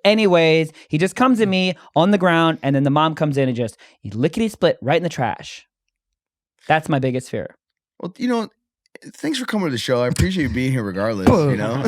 Anyways, he just comes at me on the ground, and then the mom comes in and just lickety split right in the trash. That's my biggest fear. Well, you know, thanks for coming to the show. I appreciate you being here regardless, you know?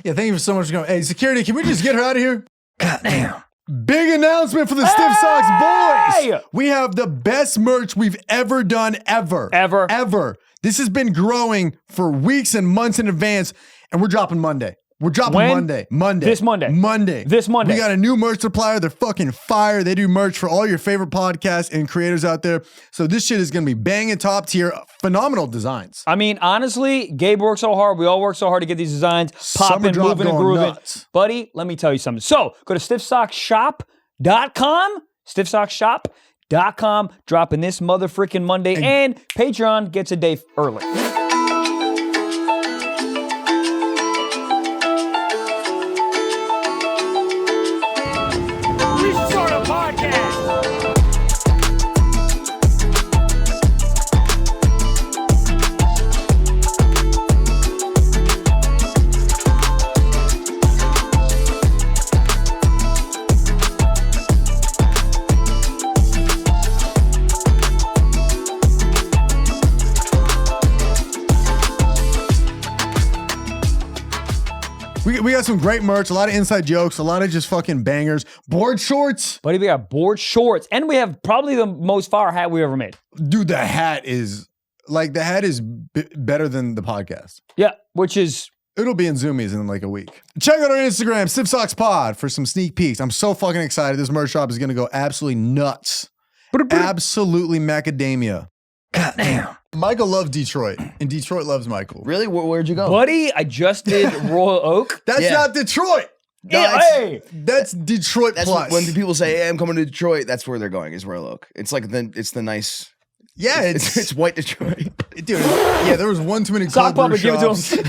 Yeah, thank you so much for coming. Hey, security, can we just get her out of here? Goddamn. Big announcement for the Stiff Socks boys. We have the best merch we've ever done ever. Ever. This has been growing for weeks and months in advance, and we're dropping Monday. We're dropping Monday. This Monday. This Monday. We got a new merch supplier. They're fucking fire. They do merch for all your favorite podcasts and creators out there. So this shit is going to be banging top tier. Phenomenal designs. I mean, honestly, Gabe worked so hard. We all work so hard to get these designs popping, moving, and grooving. Nuts. Buddy, let me tell you something. So go to stiffsockshop.com. Stiffsockshop.com. Dropping this motherfucking Monday. And Patreon gets a day early. We got some great merch, a lot of inside jokes, a lot of just fucking bangers. Board shorts. Buddy, we got board shorts. And we have probably the most fire hat we ever made. Dude, the hat is better than the podcast. Yeah, which is... It'll be in Zoomies in like a week. Check out our Instagram, Stiff Socks Pod, for some sneak peeks. I'm so fucking excited. This merch shop is going to go absolutely nuts. Absolutely macadamia. Goddamn. Michael loves Detroit, and Detroit loves Michael. Really? Where'd you go? Buddy, I just did Royal Oak. That's not Detroit. Yeah, hey. That's Detroit plus. When people say, hey, I'm coming to Detroit, that's where they're going, is Royal Oak. It's like the nice... Yeah, it's white Detroit. Dude, yeah, there was one too many Sock cold brew give it to shops. him.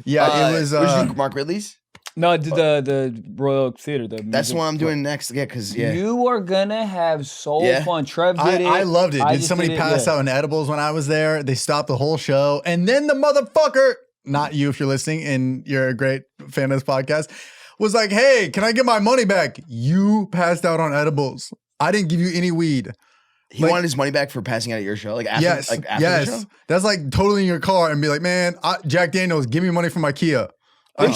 Yeah, it was... where'd you do, Mark Ridley's? No, the Royal Oak Theater. That's what I'm doing next. Yeah, because, You are going to have so fun. Trev did it. I loved it. Did somebody pass out in edibles when I was there? They stopped the whole show. And then the motherfucker, not you if you're listening and you're a great fan of this podcast, was like, hey, can I get my money back? You passed out on edibles. I didn't give you any weed. He wanted his money back for passing out at your show? Like after, yes. the show? That's like totally in your car and be like, man, Jack Daniels, give me money for my Kia. They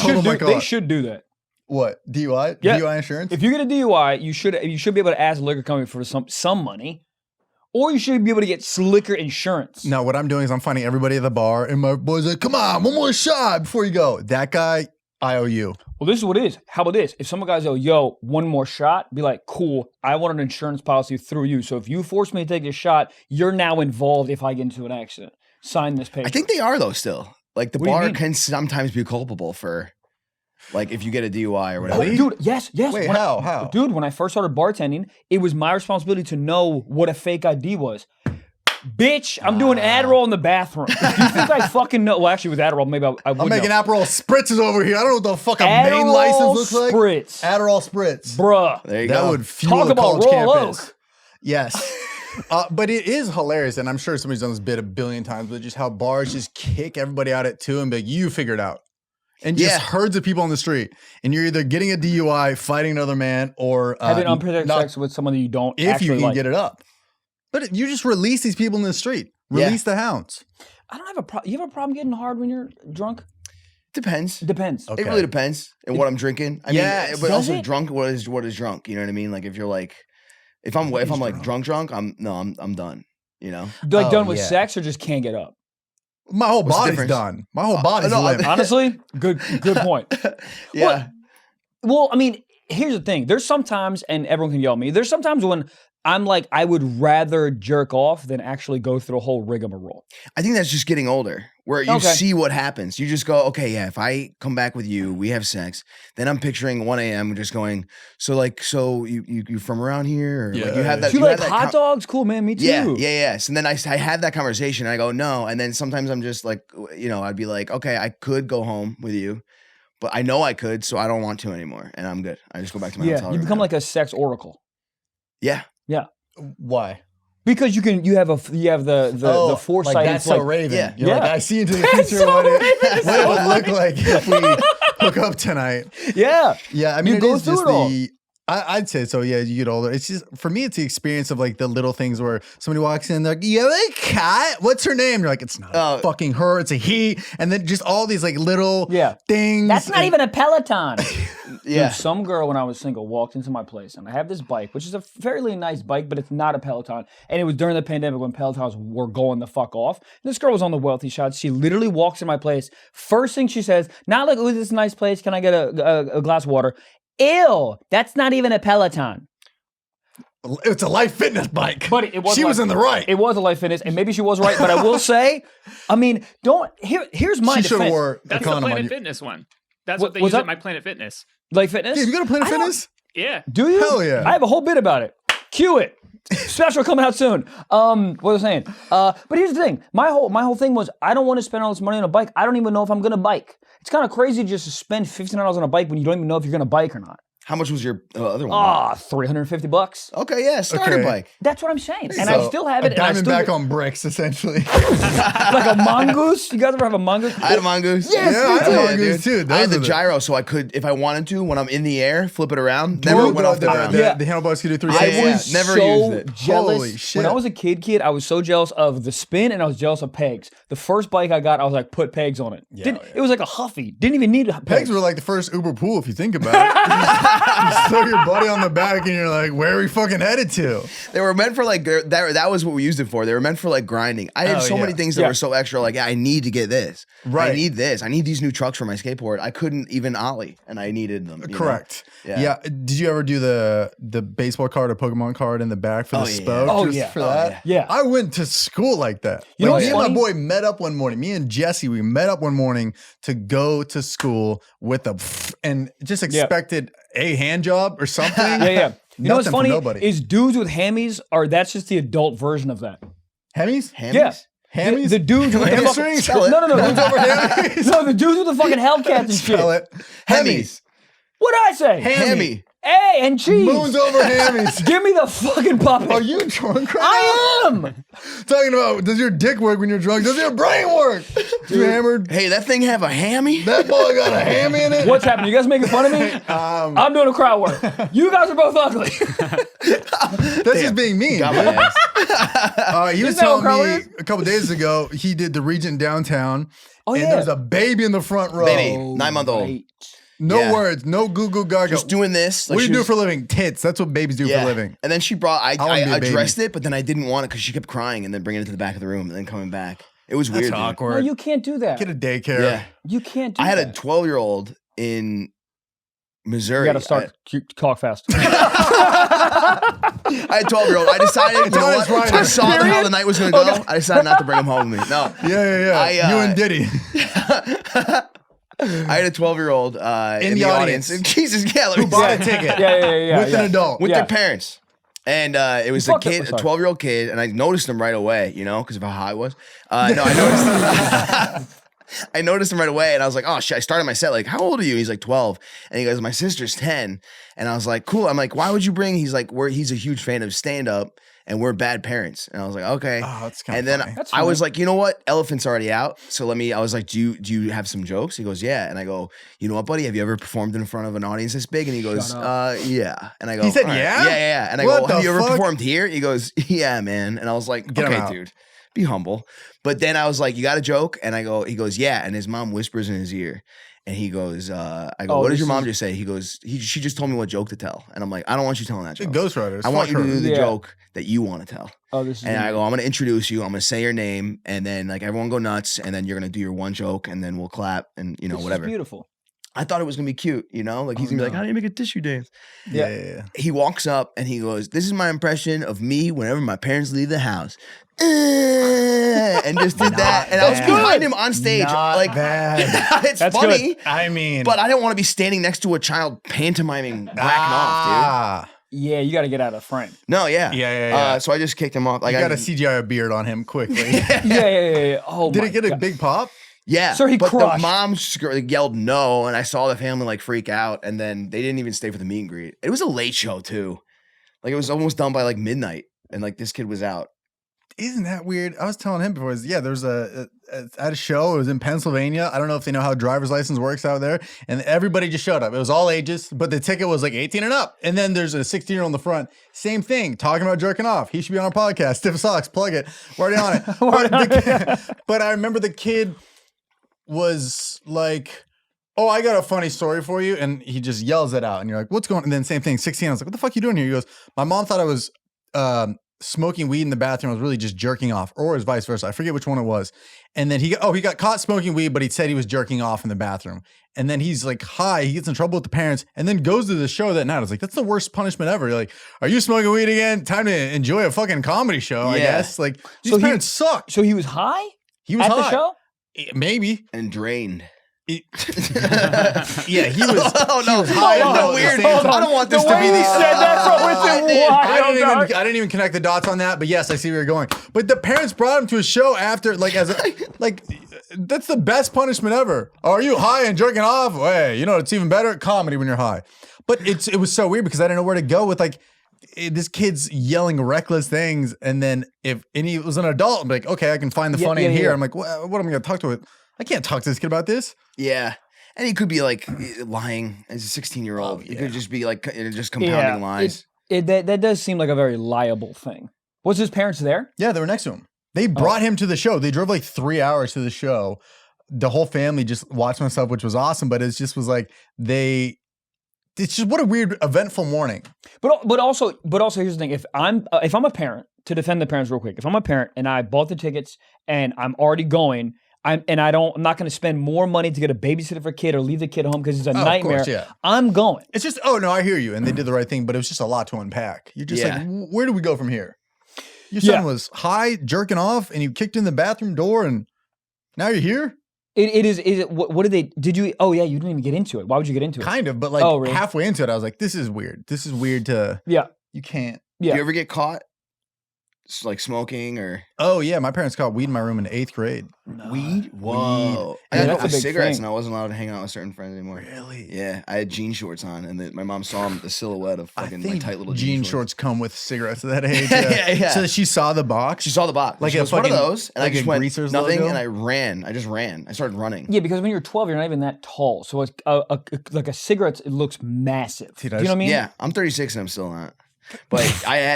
should do that. What? DUI? Yeah. DUI insurance? If you get a DUI, you should be able to ask the liquor company for some money. Or you should be able to get liquor insurance. No, what I'm doing is I'm finding everybody at the bar and my boys are like, come on, one more shot before you go. That guy, I owe you. Well, this is what it is. How about this? If some guys go, yo, one more shot, be like, cool, I want an insurance policy through you. So if you force me to take a shot, you're now involved if I get into an accident. Sign this paper. I think they are, though, still. Like, the bar can sometimes be culpable for, like, if you get a DUI or whatever. Oh, dude, yes. Wait, how? Dude, when I first started bartending, it was my responsibility to know what a fake ID was. Bitch, I'm doing Adderall in the bathroom. Do you think I fucking know? Well, actually, with Adderall, maybe I would I'm making know. Adderall spritzes over here. I don't know what the fuck a Adderall main license looks like. Spritz. Adderall spritz. Bruh. There you That go. would fuel Talk a about college Royal campus. Oak. Yes. But it is hilarious, and I'm sure somebody's done this bit a billion times, but just how bars just kick everybody out at 2 and be like, you figure it out. And just herds of people on the street. And you're either getting a DUI, fighting another man, or... having unprotected sex with someone that you don't if you can like. get it up. But you just release these people in the street. Release the hounds. I don't have a problem. You have a problem getting hard when you're drunk? Depends. Depends. Okay. It really depends on what I'm drinking. I mean, but Does also it? drunk. What is drunk? You know what I mean? Like if you're like, if I'm like drunk, I'm done. You know, Like done with sex or just can't get up? My whole What's the body's difference? done. My whole body's limp. Honestly, good point. yeah. Well, I mean, here's the thing. There's sometimes, and everyone can yell at me, there's sometimes when I'm like, I would rather jerk off than actually go through a whole rigmarole. I think that's just getting older, where you see what happens. You just go, okay, yeah, if I come back with you, we have sex. Then I'm picturing 1 a.m. just going, so you from around here? Or like you have that. You like hot dogs? Cool, man. Me too. Yeah. So then I had that conversation. And I go, no. And then sometimes I'm just like, I'd be like, okay, I could go home with you, but I know I could, so I don't want to anymore. And I'm good. I just go back to my hotel room. You become like a sex oracle. Yeah. Yeah. Why? Because you have the foresight. Like that's so Raven. Yeah. You're like, I see into the future So what it would look like if we hook up tonight. Yeah. Yeah, I mean, You go through it all. I'd say so. Yeah, you get older. It's just for me, it's the experience of like the little things where somebody walks in, they're like, "You have a cat? What's her name?" You're like, "It's not fucking her. It's a he." And then just all these like little things. That's not even a Peloton. Yeah. Dude, some girl when I was single walked into my place and I have this bike, which is a fairly nice bike, but it's not a Peloton. And it was during the pandemic when Pelotons were going the fuck off. And this girl was on the wealthy shots. She literally walks in my place. First thing she says, not like, "Ooh, this is a nice place. Can I get a glass of water?" Ew, that's not even a Peloton. It's a Life Fitness bike. But it was she was in the right. It was a Life Fitness, and maybe she was right. But I will say, I mean, here's my She should have defense. wore That's the the condom on Planet you. Fitness one. That's what they was use that- at my Planet Fitness. Life Fitness? Yeah, you got a Planet Fitness? Yeah. Do you? Hell yeah. I have a whole bit about it. Cue it. Special coming out soon. What was I saying? But here's the thing. My whole thing was I don't want to spend all this money on a bike. I don't even know if I'm gonna bike. It's kind of crazy just to spend $1,500 on a bike when you don't even know if you're gonna bike or not. How much was your other one? $350. Okay, yeah, starter bike. That's what I'm saying. And I still have it. A And I still Diamondback on bricks, essentially. like a mongoose. You guys ever have a mongoose? I had a mongoose. Yes, Yeah, I me had too. a mongoose too. I had Those the are gyro, so I could, if I wanted to, when I'm in the air, flip it around. Never Whoa, went off the ground. The handlebars could do 360. Yeah, I was never so used it. jealous. Holy shit. When I was a kid, I was so jealous of the spin and I was jealous of pegs. The first bike I got, I was like, put pegs on it. It was like a Huffy. Didn't even need pegs. Pegs were like the first Uber pool, if you think about it. You throw your buddy on the back and you're like, where are we fucking headed to? They were meant for like, that was what we used it for. They were meant for like grinding. I had so many things that were so extra, like, I need to get this. Right. I need this. I need these new trucks for my skateboard. I couldn't even ollie and I needed them. you Correct. know? Yeah. Did you ever do the baseball card or Pokemon card in the back for the yeah. spoke? Oh, just yeah. for Oh, that? yeah. I went to school like that. You know Like, what's me and my funny? boy met up one morning. Me and Jesse, we met up one morning to go to school with and just expected a hand job or something. Yeah. You know what's Nothing for funny nobody. is dudes with hammies that's just the adult version of that. Hemis? Hammies? Yeah. Hammies? The dudes with the fucking, Hamstrings? Spell it. No. Dudes over hammies? No, the dudes with the fucking Hellcats and shit. Spell it. Hemis. What did I say? Hammy. Hey, and cheese. Moons over hammies. Give me the fucking puppet. Are you drunk right I am. now? Talking about, does your dick work when you're drunk? Does your brain work? You hammered? Hey, that thing have a hammy? That boy got a hammy in it? What's happening? You guys making fun of me? I'm doing a crowd work. You guys are both ugly. That's just being mean, Got dude. my ass. He was Isn't that what telling crowd me work is? a couple days ago, he did the Regent downtown. Oh, and yeah. there's a baby in the front row. Baby. 9-month-old. Right. No Yeah. words, no Google Gaga. Just doing this. What do she you do was- for a living? Tits. That's what babies do for a living. And then she brought, I wanna be a addressed baby. it, but then I didn't want it because she kept crying and then bringing it to the back of the room and then coming back. It was weird. That's dude. awkward. No, you can't do that. Get a daycare. Yeah. You can't do I had that. a 12-year-old in Missouri. You got to start talk fast. I had a 12-year-old. I decided, you know on what? his rider. I saw how the night was going to go. I decided not to bring him home with me. No. Yeah. You and Diddy. I had a 12-year-old in the audience. Jesus, yeah. Who bought a ticket Yeah. with an adult. With Yeah. their parents. And it was a fucked up, kid, a sorry. 12-year-old kid, and I noticed him right away, you know, because of how high I was. No, I noticed I noticed him right away, and I was like, oh, shit. I started my set like, how old are you? He's like 12. And he goes, my sister's 10. And I was like, cool. I'm like, why would you bring? He's like, he's a huge fan of stand-up, and we're bad parents. And I was like, okay. Oh, that's kind And of then funny. That's I was funny. like, you know what? Elephant's already out. So I was like, do you have some jokes? He goes, yeah. And I go, you know what, buddy? Have you ever performed in front of an audience this big? And he goes, yeah. And I go, He said, "All right." yeah? Yeah. And I What go, the have you ever fuck? performed here? He goes, yeah, man. And I was like, Get him okay, out. dude, be humble. But then I was like, you got a joke? And he goes, yeah. And his mom whispers in his ear. And he goes, I go, Oh, what did this your mom is- just say? He goes, she just told me what joke to tell. And I'm like, I don't want you telling that joke. Ghostwriters. I want you to do the Yeah. joke that you want to tell. Oh, this is. And I go, I'm going to introduce you. I'm going to say your name. And then like everyone go nuts. And then you're going to do your one joke. And then we'll clap and, you know, This is whatever. beautiful. I thought it was going to be cute, you know? Like he's going to be like, how do you make a tissue dance? Yeah. He walks up and he goes, this is my impression of me whenever my parents leave the house. And just did that. And I was bad. behind him on stage. Not like, bad. it's That's funny. I mean, But I didn't want to be standing next to a child pantomiming, whacking off, ah, Yeah, you got to get out of the frame. dude. No, yeah. Yeah. So I just kicked him off. Like you got I to CGI a beard on him quickly. Yeah. Oh, Did my it get a God. big pop? Yeah. So he but crushed. the mom yelled no, and I saw the family like freak out, and then they didn't even stay for the meet and greet. It was a late show too. Like it was almost done by like midnight, and like this kid was out. isn't that weird? I was telling him before, there's at a show. It was in Pennsylvania. I don't know if they know how driver's license works out there. And everybody just showed up. It was all ages, but the ticket was like 18 and up. And then there's a 16-year-old in the front. Same thing, talking about jerking off. He should be on our podcast. Stiff Socks, plug it. We're already on it. But I remember the kid was like, oh, I got a funny story for you. And he just yells it out. And you're like, what's going on? And then same thing, 16. I was like, what the fuck are you doing here? He goes, my mom thought I was smoking weed in the bathroom. I was really just jerking off, or it was vice versa. I forget which one it was. And then he got caught smoking weed, but he said he was jerking off in the bathroom. And then he's like high, he gets in trouble with the parents, and then goes to the show that night. I was like, that's the worst punishment ever. You're like, are you smoking weed again? Time to enjoy a fucking comedy show, I guess. Like, these parents suck. So he was high? He was at high. the show? Maybe. And drained. Yeah, he was. Oh no! High Oh, weird. I don't want this to be the. Said that I didn't even connect the dots on that, but yes, I see where you're going. But the parents brought him to a show after, like, that's the best punishment ever. Oh, are you high and jerking off? Hey, you know it's even better at comedy when you're high. But it was so weird because I didn't know where to go with like this kid's yelling reckless things, and then if he was an adult, I'm like, okay, I can find the funny in here. I'm like, what am I gonna talk to it? I can't talk to this kid about this. Yeah. And he could be like lying as a 16-year-old. He could just be like just compounding lies. That does seem like a very liable thing. Was his parents there? Yeah, they were next to him. They brought him to the show. They drove like 3 hours to the show. The whole family just watched myself, which was awesome. But it just was like it's just what a weird, eventful morning. But also here's the thing: if I'm a parent, to defend the parents real quick, if I'm a parent and I bought the tickets and I'm already going. I'm not going to spend more money to get a babysitter for a kid or leave the kid home because it's a nightmare. Of course, yeah. I'm going. It's just, I hear you. And they did the right thing, but it was just a lot to unpack. You're just like, where do we go from here? Your son was high, jerking off, and you kicked in the bathroom door, and now you're here? What did you, you didn't even get into it. Why would you get into it? Kind of, but like halfway into it, I was like, this is weird. This is weird you can't. Yeah. Do you ever get caught? Like smoking or? Oh yeah, my parents caught weed in my room in 8th grade. Weed? Whoa! I had no cigarettes, and I wasn't allowed to hang out with certain friends anymore. Really? Yeah, I had jean shorts on, and my mom saw the silhouette of fucking my tight little jean shorts come with cigarettes at that age. Yeah. So she saw the box. She saw the box. Like she goes, what are those? And like I just went Greaser's nothing, logo? and I ran. I just ran. I started running. Yeah, because when you're 12, you're not even that tall. So it's like a cigarette, it looks massive. Do you know what I mean? Yeah, I'm 36 and I'm still not. But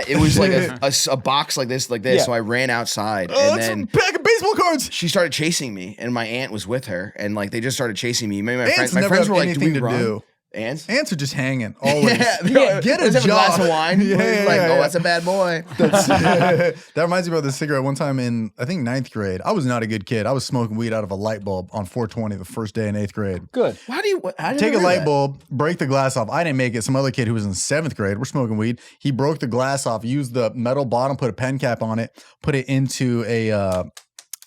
it was like a box like this. So I ran outside, and then a pack of baseball cards. She started chasing me, and my aunt was with her, and like they just started chasing me. Maybe my Ants friends were like, anything "Do we run?" do. Ants? Ants are just hanging always. Get a glass of wine. That's a bad boy. That reminds me about the cigarette. One time in, I think 9th grade, I was not a good kid. I was smoking weed out of a light bulb on 420 the first day in 8th grade. Good. How do you take a light bulb, break the glass off? I didn't make it. Some other kid who was in 7th grade, we're smoking weed. He broke the glass off, used the metal bottom, put a pen cap on it, put it into a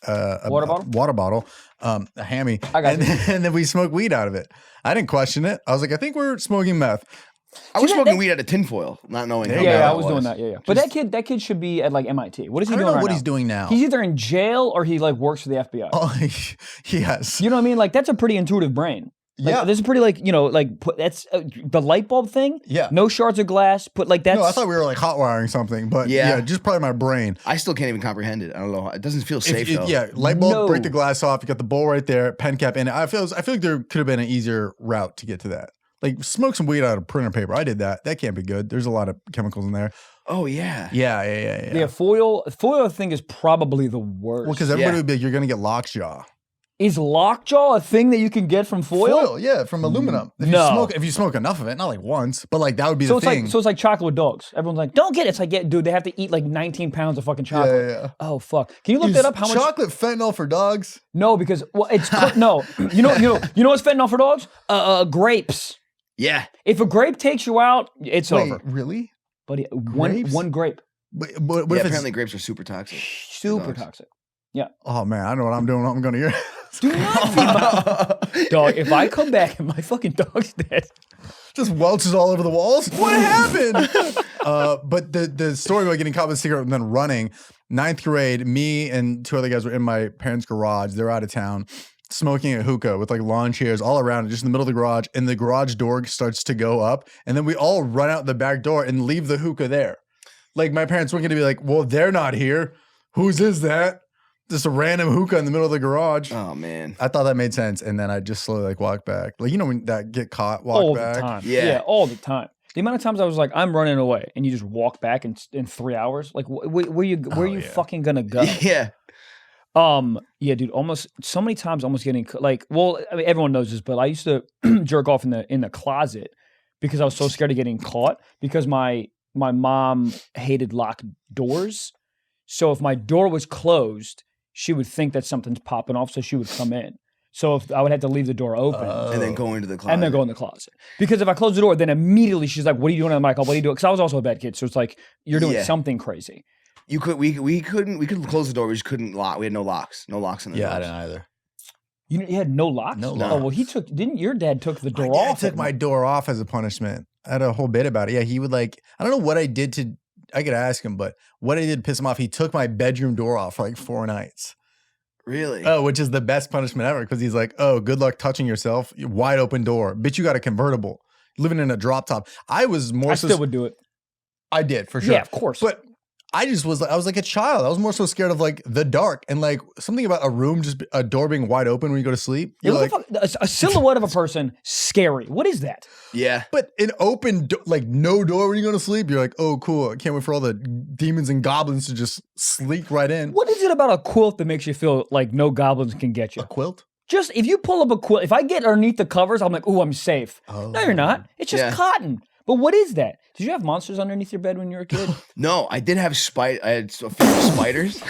water bottle, a hammy, and then we smoked weed out of it. I didn't question it. I was like, I think we're smoking meth. I was smoking weed out of tinfoil, not knowing. I was doing that. Yeah. But that kid should be at like MIT. What is he doing? I don't know what he's doing now. He's either in jail or he like works for the FBI. Oh, yes. You know what I mean? Like that's a pretty intuitive brain. Like, this is pretty that's the light bulb thing. Yeah. No shards of glass. That's. No, I thought we were like hot wiring something, but just probably my brain. I still can't even comprehend it. I don't know. It doesn't feel safe though. Yeah, light bulb, break the glass off. You got the bowl right there, pen cap in it. I feel like there could have been an easier route to get to that. Like smoke some weed out of printer paper. I did that. That can't be good. There's a lot of chemicals in there. Oh yeah. Yeah. Foil I think is probably the worst. Well, because everybody would be like, you're gonna get lockjaw. Is lockjaw a thing that you can get from foil? Foil, yeah, from aluminum. If you smoke enough of it, not like once, but like that would be the thing. So it's like chocolate with dogs. Everyone's like, don't get it. It's like, dude, they have to eat like 19 pounds of fucking chocolate. Yeah. Oh fuck. Can you look that up? How much chocolate fentanyl for dogs? No, because it's no. You know what's fentanyl for dogs? Grapes. Yeah. If a grape takes you out, it's over. Really? Buddy, one grape. But apparently grapes are super toxic. Super toxic. Yeah. Oh man, I know what I'm doing. I'm gonna hear. Do not feed my dog. If I come back and my fucking dog's dead, just welches all over the walls. What happened? But the story about getting caught with a cigarette and then running. 9th grade, me and 2 other guys were in my parents' garage. They're out of town, smoking a hookah with like lawn chairs all around it, just in the middle of the garage. And the garage door starts to go up, and then we all run out the back door and leave the hookah there. Like my parents weren't going to be like, well, they're not here. whose is that? Just a random hookah in the middle of the garage. Oh man. I thought that made sense. And then I just slowly like walk back. Like, you know, when that get caught, walk all back. the time. Yeah. All the time. The amount of times I was like, I'm running away, and you just walk back in 3 hours. Like, where you fucking gonna go? Yeah. Yeah, dude. Almost so many times, almost getting like. Well, I mean, everyone knows this, but I used to jerk off in the closet because I was so scared of getting caught. Because my mom hated locked doors, so if my door was closed, she would think that something's popping off, so she would come in. So if I would have to leave the door open. And then go into the closet. And then go in the closet. Because if I close the door, then immediately she's like, what are you doing? I'm like, oh, what are you doing? Because I was also a bad kid. So it's like, you're doing something crazy. We could close the door. We just couldn't lock. We had no locks. No locks in the doors. I didn't either. You had no locks? No Oh, well, your dad took the door off? I took my door off as a punishment. I had a whole bit about it. Yeah, he would like, I don't know what I did I could ask him, but what I did to piss him off, he took my bedroom door off for like 4 nights. Really? Oh, which is the best punishment ever because he's like, oh, good luck touching yourself. Wide open door. Bitch, you got a convertible. Living in a drop top. I still would do it. I did, for sure. Yeah, of course. But I was like a child. I was more so scared of like the dark and like something about a room, just a door being wide open when you go to sleep. Yeah, You're like, a silhouette of a person, scary. What is that? Yeah. But an open, like no door when you go to sleep, you're like, oh, cool. I can't wait for all the demons and goblins to just sleek right in. What is it about a quilt that makes you feel like no goblins can get you? A quilt? Just if you pull up a quilt, if I get underneath the covers, I'm like, oh, I'm safe. Oh. No, you're not. It's just cotton. But what is that? Did you have monsters underneath your bed when you were a kid? No, I did have I had a fear of spiders.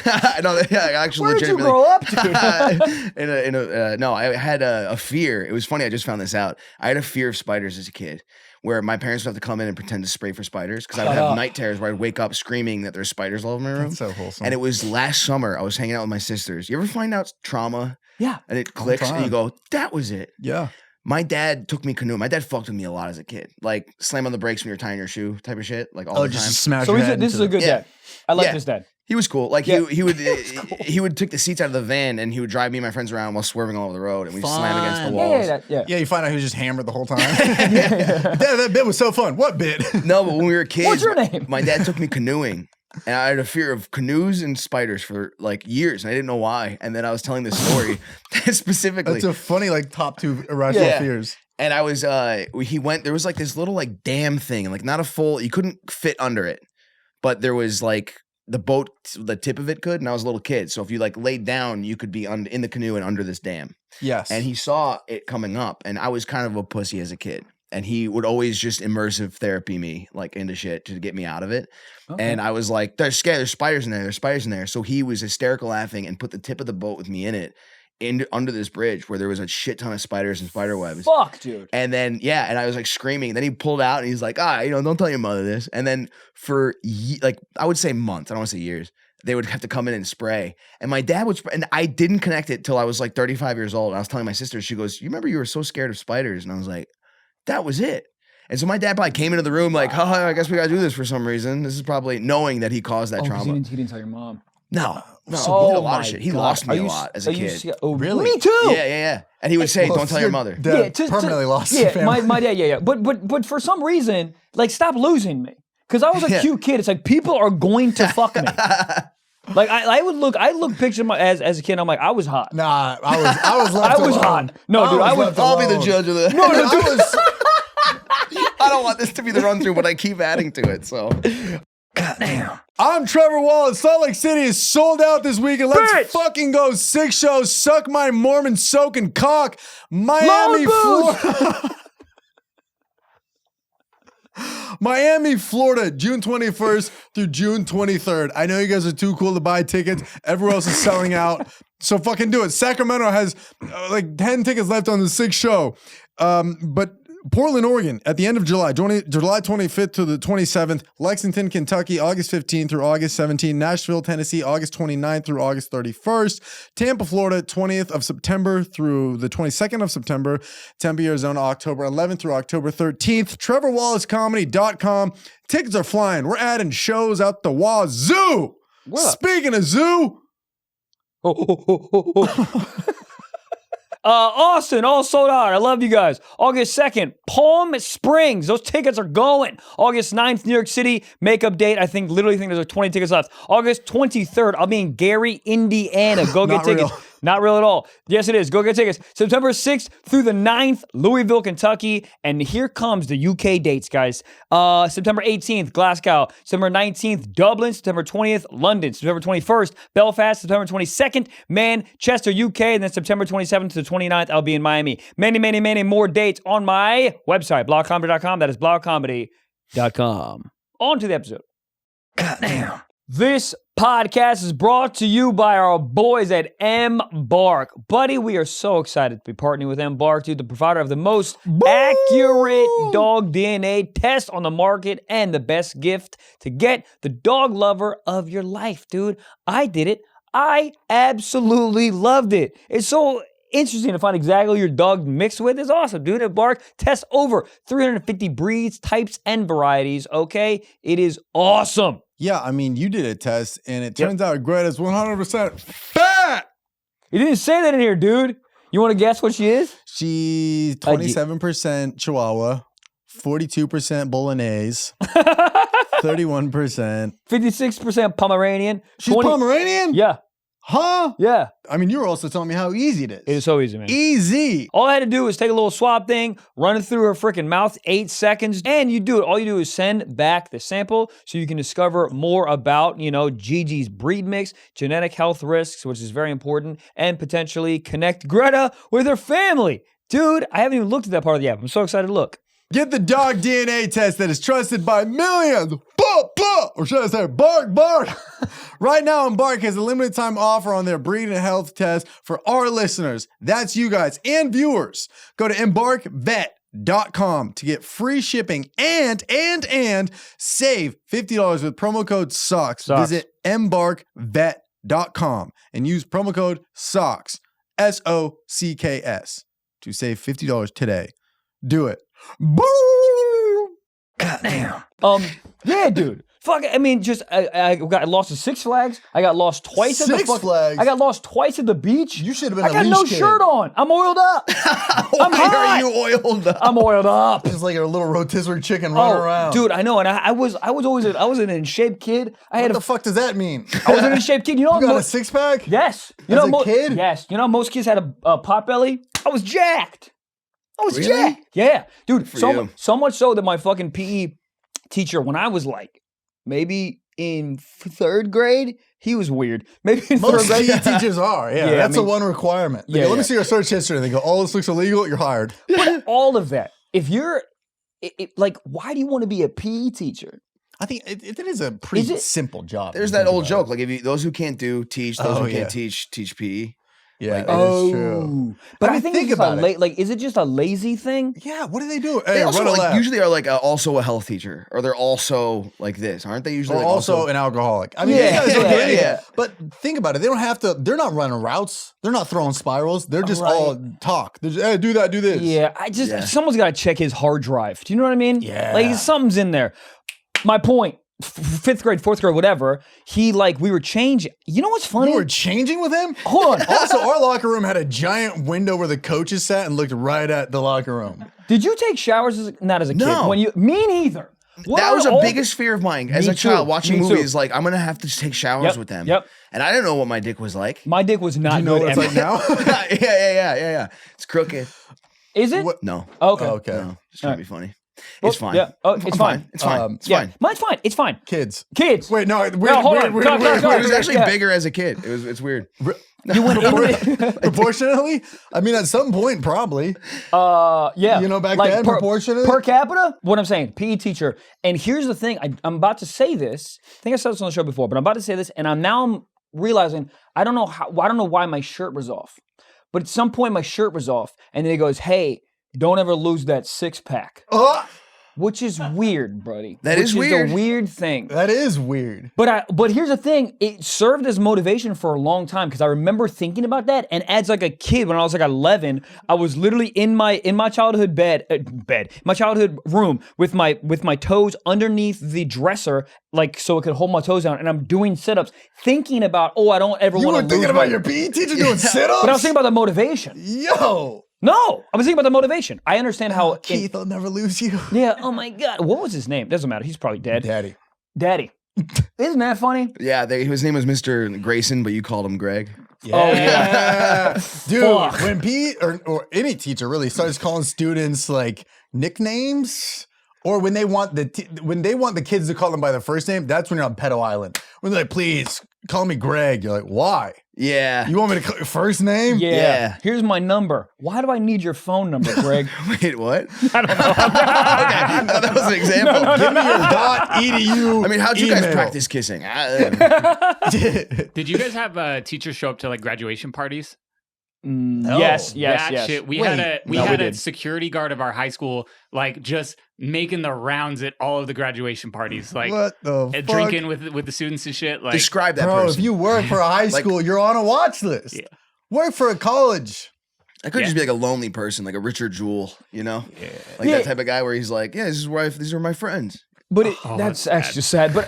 No, I actually Where did you legitimately grow up to? No, I had a fear. It was funny. I just found this out. I had a fear of spiders as a kid, where my parents would have to come in and pretend to spray for spiders because I would have night terrors where I'd wake up screaming that there's spiders all over my room. That's so wholesome. And it was last summer. I was hanging out with my sisters. You ever find out trauma? Yeah. And it clicks, and you go, "That was it." Yeah. My dad took me canoeing. My dad fucked with me a lot as a kid. Like slam on the brakes when you're tying your shoe type of shit. Like all the time. Smash So your head this is a good dad. I like this dad. He was cool. Like he would he would take the seats out of the van and he would drive me and my friends around while swerving all over the road and we'd slam against the walls. Yeah, you find out he was just hammered the whole time. That bit was so fun. What bit? No, but when we were kids, what's your name? My dad took me canoeing. And I had a fear of canoes and spiders for like years, and I didn't know why. And then I was telling this story specifically. That's a funny like top 2 irrational fears. And I was, there was like this little like dam thing, like not a full, you couldn't fit under it, but there was like the boat, the tip of it could, and I was a little kid. So if you like laid down, you could be in the canoe and under this dam. Yes. And he saw it coming up, and I was kind of a pussy as a kid. And he would always just immersive therapy me like into shit to get me out of it. Okay. And I was like, there's spiders in there. There's spiders in there. So he was hysterical laughing and put the tip of the boat with me in it. Under this bridge where there was a shit ton of spiders and spider webs. Fuck, dude. And then, and I was like screaming. Then he pulled out and he's like, don't tell your mother this. And then for like, I would say months, I don't want to say years, they would have to come in and spray. And my dad would spray. And I didn't connect it till I was like 35 years old. And I was telling my sister, she goes, you remember you were so scared of spiders? And I was like, that was it. And so my dad probably came into the room like, I guess we got to do this for some reason. This is probably knowing that he caused that trauma. He didn't tell your mom. No, he did a lot of shit. He lost me a lot as a kid. Really? Me too. Yeah. And he would say, "Don't tell your mother." Permanently lost. Yeah, my dad. Yeah. But for some reason, like, stop losing me. Because I was a cute kid. It's like people are going to fuck me. Like I look picture as a kid. I'm like, I was hot. Nah, I was left alone. Hot. No, dude, I'll be the judge of that. No, dude. I don't want this to be the run through, but I keep adding to it. So. God damn. I'm Trevor Wallace. Salt Lake City is sold out this weekend. Let's fucking go. 6 shows. Suck my Mormon soaking cock. Miami, Florida. Miami, Florida, June 21st through June 23rd. I know you guys are too cool to buy tickets. Everyone else is selling out. So fucking do it. Sacramento has like 10 tickets left on the 6th show. But Portland, Oregon, at the end of July, July 25th to the 27th. Lexington, Kentucky, August 15th through August 17th. Nashville, Tennessee, August 29th through August 31st. Tampa, Florida, 20th of September through the 22nd of September. Tempe, Arizona, October 11th through October 13th. TrevorWallaceComedy.com. Tickets are flying. We're adding shows out the wazoo. Speaking of zoo. Austin, all sold out. I love you guys. August 2nd, Palm Springs. Those tickets are going. August 9th, New York City, makeup date. I literally think there's like 20 tickets left. August 23rd, I'll be in Gary, Indiana. Go get tickets. Real. Not real at all. Yes, it is. Go get tickets. September 6th through the 9th, Louisville, Kentucky. And here comes the UK dates, guys. September 18th, Glasgow. September 19th, Dublin. September 20th, London. September 21st, Belfast. September 22nd, Manchester, UK. And then September 27th to the 29th, I'll be in Miami. Many, many, many more dates on my website, blogcomedy.com. That is blogcomedy.com. On to the episode. Goddamn. This podcast is brought to you by our boys at Embark. Buddy, we are so excited to be partnering with Embark, dude, the provider of the most accurate dog DNA test on the market and the best gift to get the dog lover of your life, dude. I did it. I absolutely loved it. It's so interesting to find exactly who your dog mixed with. It's awesome, dude. Embark tests over 350 breeds, types, and varieties, okay? It is awesome. Yeah, I mean, you did a test, and it turns out Greta's 100% fat. You didn't say that in here, dude. You want to guess what she is? She's 27% Chihuahua, 42% Bolognese, 31%. 56% Pomeranian. She's Pomeranian? Yeah. Huh? Yeah. I mean, you were also telling me how easy it is. It is so easy, man. Easy. All I had to do was take a little swab thing, run it through her freaking mouth, 8 seconds, and you do it. All you do is send back the sample so you can discover more about, Gigi's breed mix, genetic health risks, which is very important, and potentially connect Greta with her family. Dude, I haven't even looked at that part of the app. I'm so excited to look. Get the dog DNA test that is trusted by millions. Or should I say, bark, bark. Right now, Embark has a limited time offer on their breed and health test for our listeners. That's you guys and viewers. Go to embarkvet.com to get free shipping and save $50 with promo code SOCKS. Visit embarkvet.com and use promo code SOCKS, SOCKS, to save $50 today. Do it. Goddamn. Yeah, dude. Fuck. I mean, I got lost at Six Flags. I got lost twice at the Six Flags. I got lost twice at the beach. You should have been. I got no shirt on. I'm oiled up. I'm Why hot. are you oiled up? I'm oiled up. Just like a little rotisserie chicken running around. Dude, I know. And I was always an in shape kid. What the fuck does that mean? I was an in shape kid. You know, you got a six pack? Yes. As a kid? Yes. You know, most kids had a pot belly. I was jacked. Really? Jacked. Yeah, dude. You. So much so that my fucking PE teacher, when I was like maybe in 3rd grade, he was weird. Maybe in most 3rd grade. PE teachers are. Yeah, that's the one requirement. They go, let me see your search history. And they go, oh, this looks illegal. You're hired. But all of that. If you're like, why do you want to be a PE teacher? I think it is a pretty simple job. There's that old joke. Like, if those who can't do, teach. Those who can't teach PE. Yeah, that is true. But I think it's about like, is it just a lazy thing? Yeah, what do they do? They also usually are like also a health teacher, or they're also like this, aren't they? Usually, or like also an alcoholic. I mean, But think about it. They don't have to. They're not running routes. They're not throwing spirals. They're just all talk. They're just, hey, do that, do this. Yeah, someone's got to check his hard drive. Do you know what I mean? Yeah, like something's in there. My point. 5th grade, 4th grade, whatever. We were changing. You know what's funny? You were changing with him? Hold on. Also, our locker room had a giant window where the coaches sat and looked right at the locker room. Did you take showers not as a kid? No. Me neither. That was the biggest fear of mine as a child. Watching movies, like, I'm gonna have to take showers with them. Yep. And I didn't know what my dick was like. My dick was not. Do you know what it's like now? Yeah. It's crooked. Is it? No. Okay. Okay. No, just trying to be funny. Well, It's fine. Yeah. Oh, it's fine. It's fine. It's yeah. fine. Mine's fine. It's fine. Kids. Hold Wait, no, on. weird. It was actually bigger as a kid. It's weird. You went into proportionally? I mean, at some point, probably. Yeah. You know, back then, proportionally? Per capita? What I'm saying, PE teacher. And here's the thing. I'm about to say this. I think I said this on the show before, but I'm about to say this, and I'm realizing I don't know why my shirt was off. But at some point, my shirt was off, and then he goes, hey, don't ever lose that 6-pack. which is weird, buddy. That is weird. a weird thing. That is weird. But here's the thing. It served as motivation for a long time because I remember thinking about that. And as like a kid, when I was like 11, I was literally in my childhood my childhood room with my toes underneath the dresser, like so it could hold my toes down. And I'm doing sit-ups, thinking about, I don't ever You want were to thinking about your PE teacher doing sit-ups? But I was thinking about the motivation. Yo. No, I was thinking about the motivation. I understand how Keith will never lose you. Yeah. Oh my God. What was his name? Doesn't matter. He's probably dead. Daddy. Isn't that funny? Yeah. His name was Mr. Grayson, but you called him Greg. Yeah. Oh yeah. Dude, Fuck. when Pete or any teacher really starts calling students like nicknames, or when they want the kids to call them by their first name, that's when you're on Pedo Island. When they're like, please call me Greg. You're like, why? Yeah. You want me to call your first name? Yeah. Here's my number. Why do I need your phone number, Greg? Wait, what? I don't know. Okay. That was an example. Give me your .edu. I mean, how'd you guys email. practice kissing? Did you guys have teachers show up to like graduation parties? No. Yes. That shit. We Wait, had we a did. security guard of our high school, like just making the rounds at all of the graduation parties, like What the fuck? drinking with the students and shit. Like, Describe that Bro, person. if you work for a high school, you're on a watch list. Yeah. Work for a college. I could just be like a lonely person, like a Richard Jewell, you know? yeah. Like that type of guy where he's like, yeah, these are my friends. But that's actually sad. But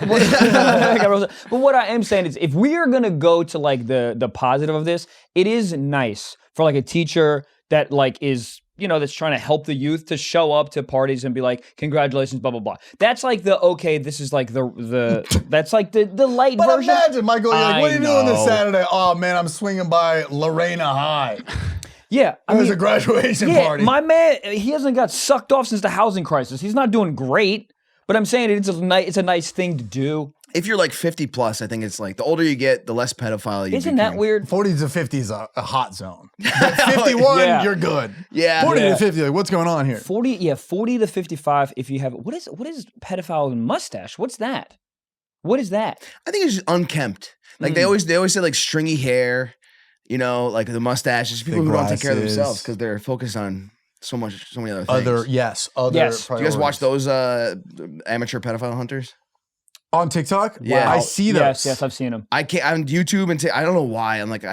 what I am saying is, if we are gonna go to like the positive of this, it is nice for like a teacher that like is, that's trying to help the youth to show up to parties and be like, congratulations, blah blah blah. That's like this is like the that's like the light But version. imagine, Michael, you're like, what are you doing this know. Saturday? Oh man, I'm swinging by Lorena High. Yeah, There's a graduation party. my man, he hasn't got sucked off since the housing crisis. He's not doing great. But I'm saying it's a nice thing to do. If you're like 50 plus, I think it's like the older you get, the less pedophile you Isn't that weird? 40 to 50 is a hot zone. But 51, Yeah. you're good. Yeah. 40 Yeah. to 50, like, what's going on here? 40 to 55. If you have what is pedophile mustache? What's that? What is that? I think it's just unkempt. Like they always say like stringy hair, like the mustache. It's people Big who don't take care of glasses. themselves because they're focused on so many other things. Yes. Do you guys watch those amateur pedophile hunters? On TikTok? Yeah. Wow. I see those. Yes, I've seen them. I can't on YouTube and I don't know why. I'm like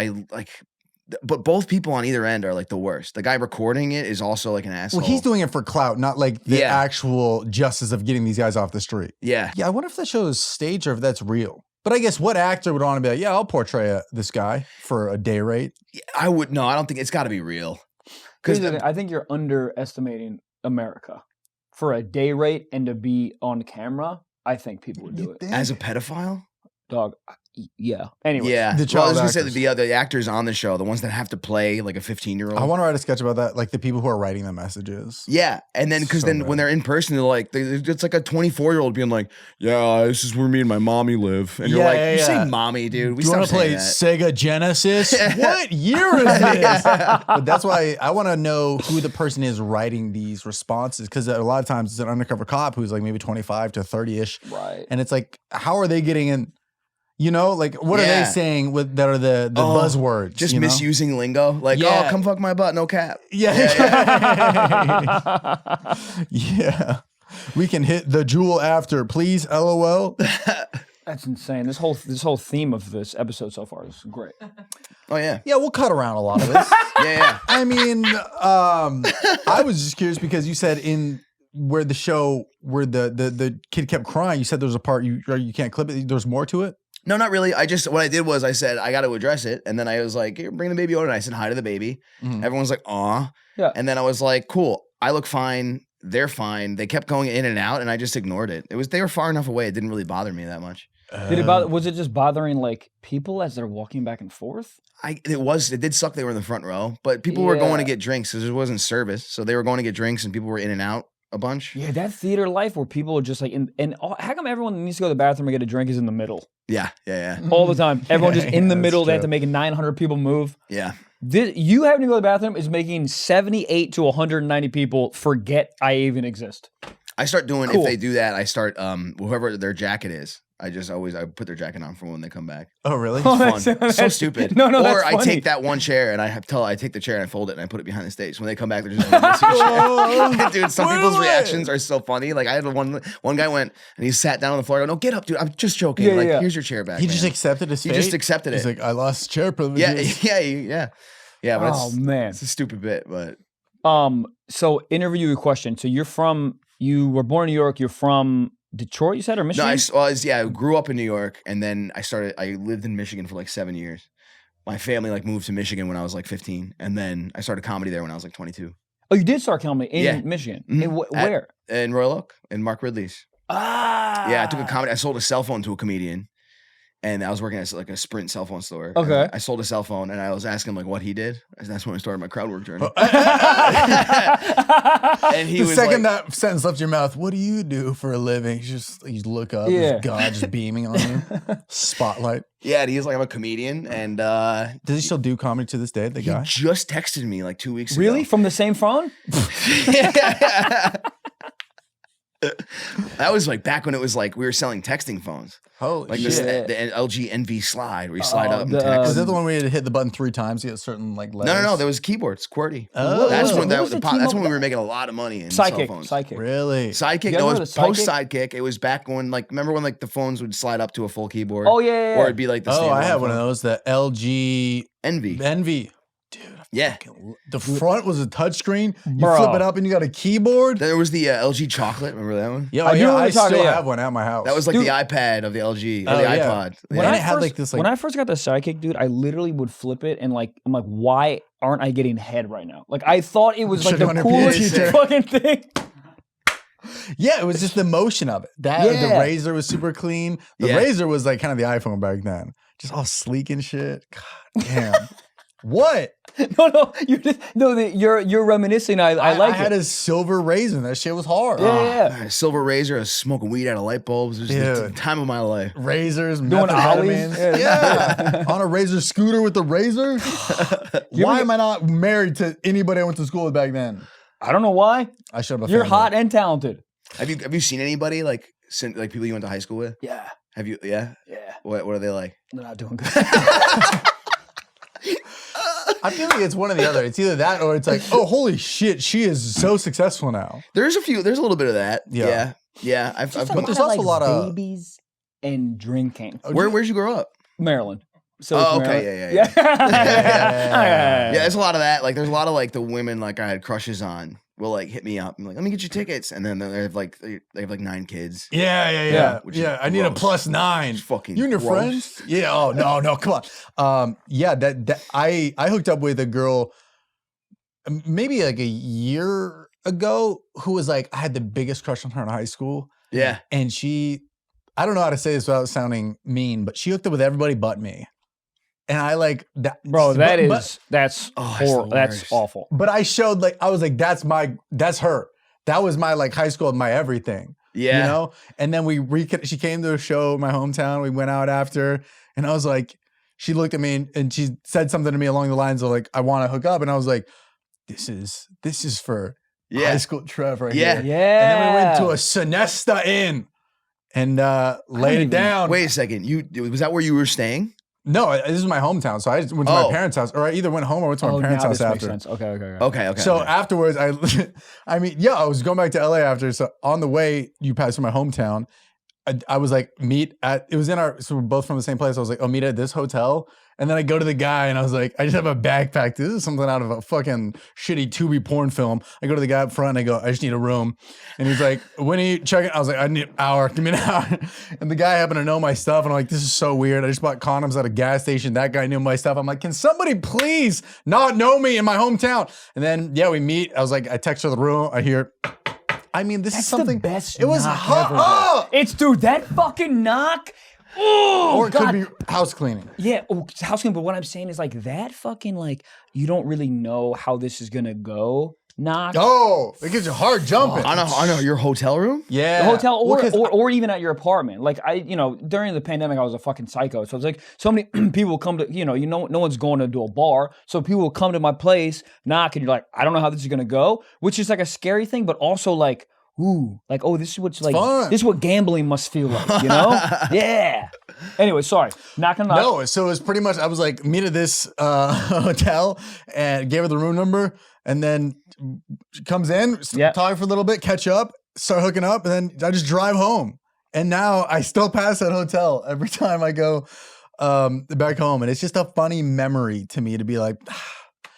but both people on either end are like the worst. The guy recording it is also like an asshole. Well, he's doing it for clout, not like the Yeah. actual justice of getting these guys off the street. Yeah. Yeah, I wonder if that show is staged or if that's real. But I guess what actor would want to be like, yeah, I'll portray this guy for a day rate? I don't think it's got to be real. Here's the thing, I think you're underestimating America. For a day rate and to be on camera, I think people would do it. As a pedophile? Dog, yeah. Anyway. Yeah. The Well, I child was going to say actors. that the actors on the show, the ones that have to play like a 15-year-old. I want to write a sketch about that, like the people who are writing the messages. Yeah, and then because So then bad. when they're in person, they're like, it's like a 24-year-old being like, "Yeah, this is where me and my mommy live," and you're Yeah, like, yeah, "You say yeah. mommy, dude? We Do you want stopped to play saying that." Sega Genesis? What year is this? But that's why I want to know who the person is writing these responses, because a lot of times it's an undercover cop who's like maybe 25 to 30-ish. Right. And it's like, how are they getting in? Like what are they Yeah. saying that are the buzzwords? Just you know? misusing lingo, like, Yeah. "Oh, come fuck my butt, no cap." Yeah. Yeah. We can hit the jewel after, please. LOL. That's insane. This whole theme of this episode so far is great. Oh yeah, Yeah, we'll cut around a lot of this. yeah. I mean, I was just curious because you said in where the show where the kid kept crying, you said there was a part you can't clip it. There's more to it. No, not really. What I did was I said I got to address it, and then I was like, "Here, bring the baby over," and I said hi to the baby. Mhm. Everyone's like, "Aw," Yeah. and then I was like, "Cool, I look fine." They're fine. They kept going in and out, and I just ignored it. They were far enough away. It didn't really bother me that much. Did it was it just bothering like people as they're walking back and forth? It did suck they were in the front row, but people were going to Yeah. get drinks because there wasn't service. So they were going to get drinks and people were in and out a bunch. Yeah, that theater life where people are just like how come everyone that needs to go to the bathroom and get a drink is in the middle? Yeah. All the time. Everyone just in the That's middle. They have true. to make 900 people move. Yeah. You having to go to the bathroom is making 78 to 190 people forget I even exist. I start doing, Cool. if they do that, I start, whoever their jacket is, I put their jacket on for when they come back. Oh, really? It's fun. So stupid. No, or that's I funny. take that one chair and I take the chair and I fold it and I put it behind the stage. When they come back, they're just like, dude, some people's reactions are so funny. Like I had one guy went and he sat down on the floor. I go, no, get up, dude. I'm just joking. Here's your chair back. He just accepted his fate? He just accepted it. He's like, I lost chair privileges. Yeah. But man, it's a stupid bit, but. So interview question. So you were born in New York. You're from Detroit, you said, or Michigan? No, I grew up in New York, and then I lived in Michigan for like 7 years. My family like moved to Michigan when I was like 15, and then I started comedy there when I was like 22. Oh, you did start comedy in Michigan? Mm-hmm. Where? In Royal Oak, in Mark Ridley's. Ah. Yeah, I sold a cell phone to a comedian. And I was working at like a Sprint cell phone store. Okay. And I sold a cell phone, and I was asking him like what he did. And that's when I started my crowd work journey. And he the was second like, that sentence left your mouth, what do you do for a living? You look up, there's God just beaming on you, spotlight. Yeah, and he's like, I'm a comedian, and does he still do comedy to this day? The guy just texted me like 2 weeks ago. Really, from the same phone? That was like back when it was like we were selling texting phones. Holy like shit. The LG NV slide where you slide up and text. Was that the one where you had to hit the button 3 times to get certain like letters? No. There was keyboards, QWERTY. Oh. That's when that's when we were making a lot of money in cell phones. Sidekick. Really? Sidekick. You No, guys it was remember post the Sidekick. It was back when remember when like the phones would slide up to a full keyboard? Oh yeah. Or it'd be like the I had phone. one of those. The LG Envy. Dude. Yeah. The front was a touchscreen. You Bro. flip it up and you got a keyboard. Then there was the LG chocolate. Remember that one? Yeah, I do remember I talking- still yeah. have one at my house. That was like Dude. the iPad of the LG, or Oh, the yeah. iPod. When Yeah. I had like this, like when I first got the Sidekick, dude, I literally would flip it and like I'm like, why aren't I getting head right now? Like I thought it was like Should've the on your coolest PhD. fucking thing. yeah, it was just the motion of it. That the Yeah. Razor was super clean. The Yeah. Razor was like kind of the iPhone back then, just all sleek and shit. God damn. What? No, you're reminiscing. I like I had it. a silver Razor. That shit was hard. Yeah. Silver Razor, I was smoking weed out of light bulbs. It was the Dude. time of my life. Razors, Doing ollies? methamphetamines. Yeah. Yeah. On a Razor scooter with the Razor. Why am I not married to anybody I went to school with back then? I don't know why. I should have a You're family. hot and talented. Have you seen anybody like people you went to high school with? Yeah. Have you? Yeah. Yeah. What are they like? They're not doing good. I feel like it's one or the other. It's either that or it's like, oh, holy shit, she is so successful now. There's a little bit of that. Yeah. Yeah. I've But there's also a lot of babies and drinking. where'd you grow up? Maryland. So Oh, it's okay, Maryland. yeah. Yeah. Yeah, there's a lot of that. Like, there's a lot of like the women like I had crushes on will like hit me up and like, let me get you tickets, and then they have like 9 kids. Yeah. Which is I need a gross. +9. It's fucking You and your gross. friends? Yeah. Oh no, come on. That I hooked up with a girl maybe like a year ago who was like, I had the biggest crush on her in high school. Yeah. And I don't know how to say this without sounding mean, but she hooked up with everybody but me. And I like that, Bro, that's the horrible. That's worst. awful. But I showed like, I was like, that's her. That was my like high school, my everything. Yeah. You know? And then she came to a show in my hometown. We went out after, and I was like, she looked at me and she said something to me along the lines of like, I want to hook up. And I was like, this is for high school Trev right Yeah. here. Yeah. And then we went to a Sonesta Inn and laid it down. Wait a second. Was that where you were staying? No, this is my hometown. So I just went to my parents' house, or I either went home or went to my parents' now house this makes after. sense. Okay. Okay. So afterwards, I was going back to LA after. So on the way, you passed through my hometown. I was like, so we're both from the same place. I was like, meet at this hotel. And then I go to the guy and I was like, I just have a backpack. This is something out of a fucking shitty Tubi porn film. I go to the guy up front and I go, I just need a room. And he's like, when are you checking? I was like, I need an hour. Give me an hour. And the guy happened to know my stuff. And I'm like, this is so weird. I just bought condoms at a gas station. That guy knew my stuff. I'm like, can somebody please not know me in my hometown? And then, we meet. I was like, I text her the room. I hear, this is something. The best It was knock hot. ever. Oh! It's dude, that fucking knock. Oh, Or it God. could be house cleaning. Yeah, house cleaning. But what I'm saying is like that fucking like you don't really know how this is gonna go. Knock. Oh, it gives you hard jumping. On your hotel room? Yeah. The hotel Well, 'cause or even at your apartment. Like during the pandemic, I was a fucking psycho. So it's like so many people come to, no one's going to do a bar. So people will come to my place, knock, and you're like, I don't know how this is going to go, which is like a scary thing, but also like, ooh, like, oh, this is what's like, fun. this is what gambling must feel like, you know? Yeah. Anyway, sorry. Not gonna. No, so it was pretty much, I was like, meet at this hotel and gave her the room number. And then she comes in, talk for a little bit, catch up, start hooking up. And then I just drive home. And now I still pass that hotel every time I go back home. And it's just a funny memory to me to be like,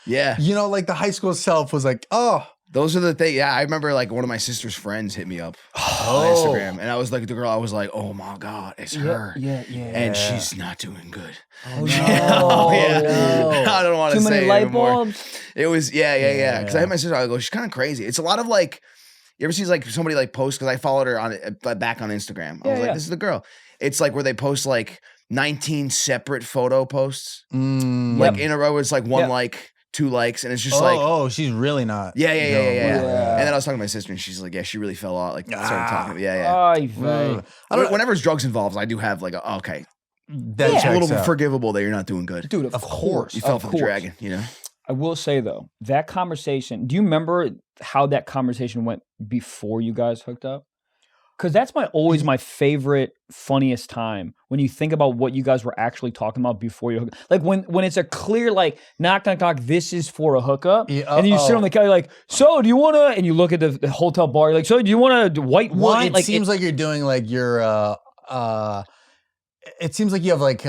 yeah. You know, like the high school self was like, oh. Those are the things. Yeah, I remember like one of my sister's friends hit me up on Instagram, and I was like, the girl, I was like, oh my God, it's her. Yeah. And she's not doing good. Oh, no. No. I don't want to say Too many light anymore. bulbs? It was, yeah. Because I had my sister, I go, she's kind of crazy. It's a lot of like, you ever see like somebody like post, because I followed her on back on Instagram. I was like, this is the girl. It's like where they post like 19 separate photo posts. Like in a row, it's like one like, 2 likes, and it's just like, oh, she's really not. Yeah. And then I was talking to my sister, and she's like, yeah, she really fell out. Like, started talking. Yeah. Whenever there's drugs involved, I do have like, okay, that's a little forgivable that you're not doing good. Dude, of course. You fell for the dragon, you know? I will say though, that conversation, do you remember how that conversation went before you guys hooked up? Because that's always my favorite, funniest time when you think about what you guys were actually talking about before you hook up. Like when it's a clear, like, knock, this is for a hookup. Yeah, and then you sit on the couch, like, so do you want to, and you look at the hotel bar, you're like, so do you want a white wine? It seems like you're doing like your, it seems like you have like,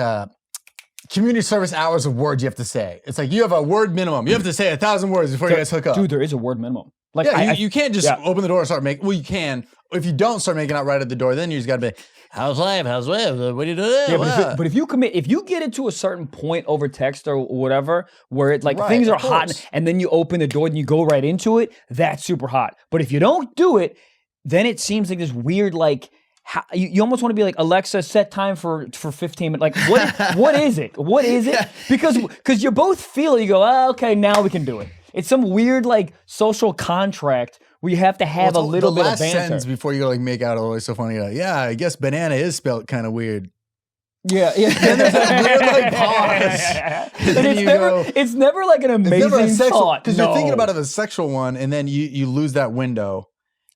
community service hours of words you have to say. It's like you have a word minimum. You have to say 1,000 words before you guys hook up. Dude, there is a word minimum. Like, you can't just open the door and start making. Well, you can. If you don't start making out right at the door, then you just got to be, how's life? What do you do? Yeah, but if you commit, if you get it to a certain point over text or whatever, where it's like things are hot, and then you open the door and you go right into it, that's super hot. But if you don't do it, then it seems like this weird, like, you almost want to be like, Alexa, set time for 15 minutes. Like, what is it? What is it? Because you both feel it. You go, oh, okay, now we can do it. It's some weird like social contract where you have to have a little bit of banter. The last sentence before you go like make out is always so funny. Like, yeah, I guess banana is spelled kind of weird. Yeah. Then there's that weird like pause. And it's never like an amazing thought. Because you're thinking about it as a sexual one, and then you lose that window.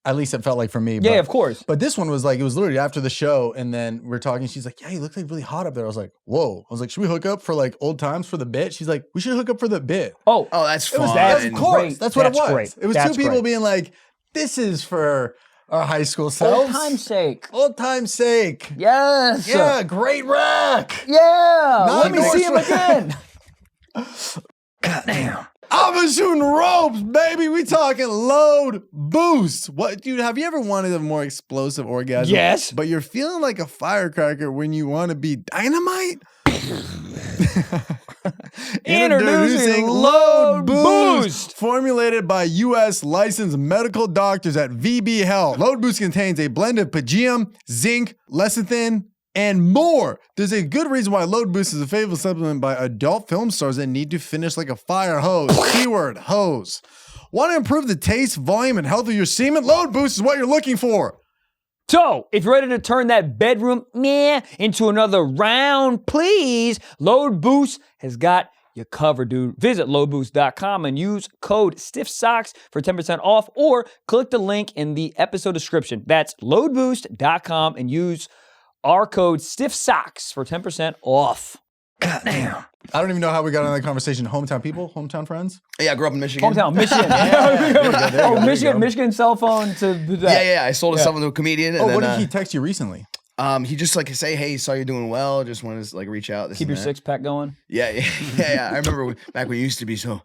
At least it felt like for me. Yeah, of course. But this one was like, it was literally after the show, and then we're talking. She's like, yeah, you look like really hot up there. I was like, whoa. I was like, should we hook up for like old times for the bit? She's like, we should hook up for the bit. Oh, that's fun. Of course. That's what it was. Great. It was two people being like, this is for our high school selves. Old time's sake. Old time's sake. Yes. Yeah, great rack. Yeah. Let me see him again. Goddamn. I've been shooting ropes, baby. We talking load boost. What, dude? Have you ever wanted a more explosive orgasm? Yes. But you're feeling like a firecracker when you want to be dynamite? Introducing Load Boost, formulated by U.S. licensed medical doctors at VB Health. Load Boost contains a blend of pagium, zinc, lecithin, and more. There's a good reason why Load Boost is a favorite supplement by adult film stars that need to finish like a fire hose. Keyword, hose. Want to improve the taste, volume, and health of your semen? Load Boost is what you're looking for. So, if you're ready to turn that bedroom meh into another round, please, Load Boost has got you covered, dude. Visit loadboost.com and use code StiffSocks for 10% off, or click the link in the episode description. That's loadboost.com and use our code StiffSocks for 10% off. Goddamn. I don't even know how we got on that conversation. Hometown people? Hometown friends? Yeah, I grew up in Michigan. Hometown, Michigan. Michigan cell phone to do that. Yeah. I sold something to a comedian. And what did he text you recently? He just like say, hey, saw you're doing well. Just wanted to like reach out. Keep your six pack going. Yeah. I remember back when you used to be so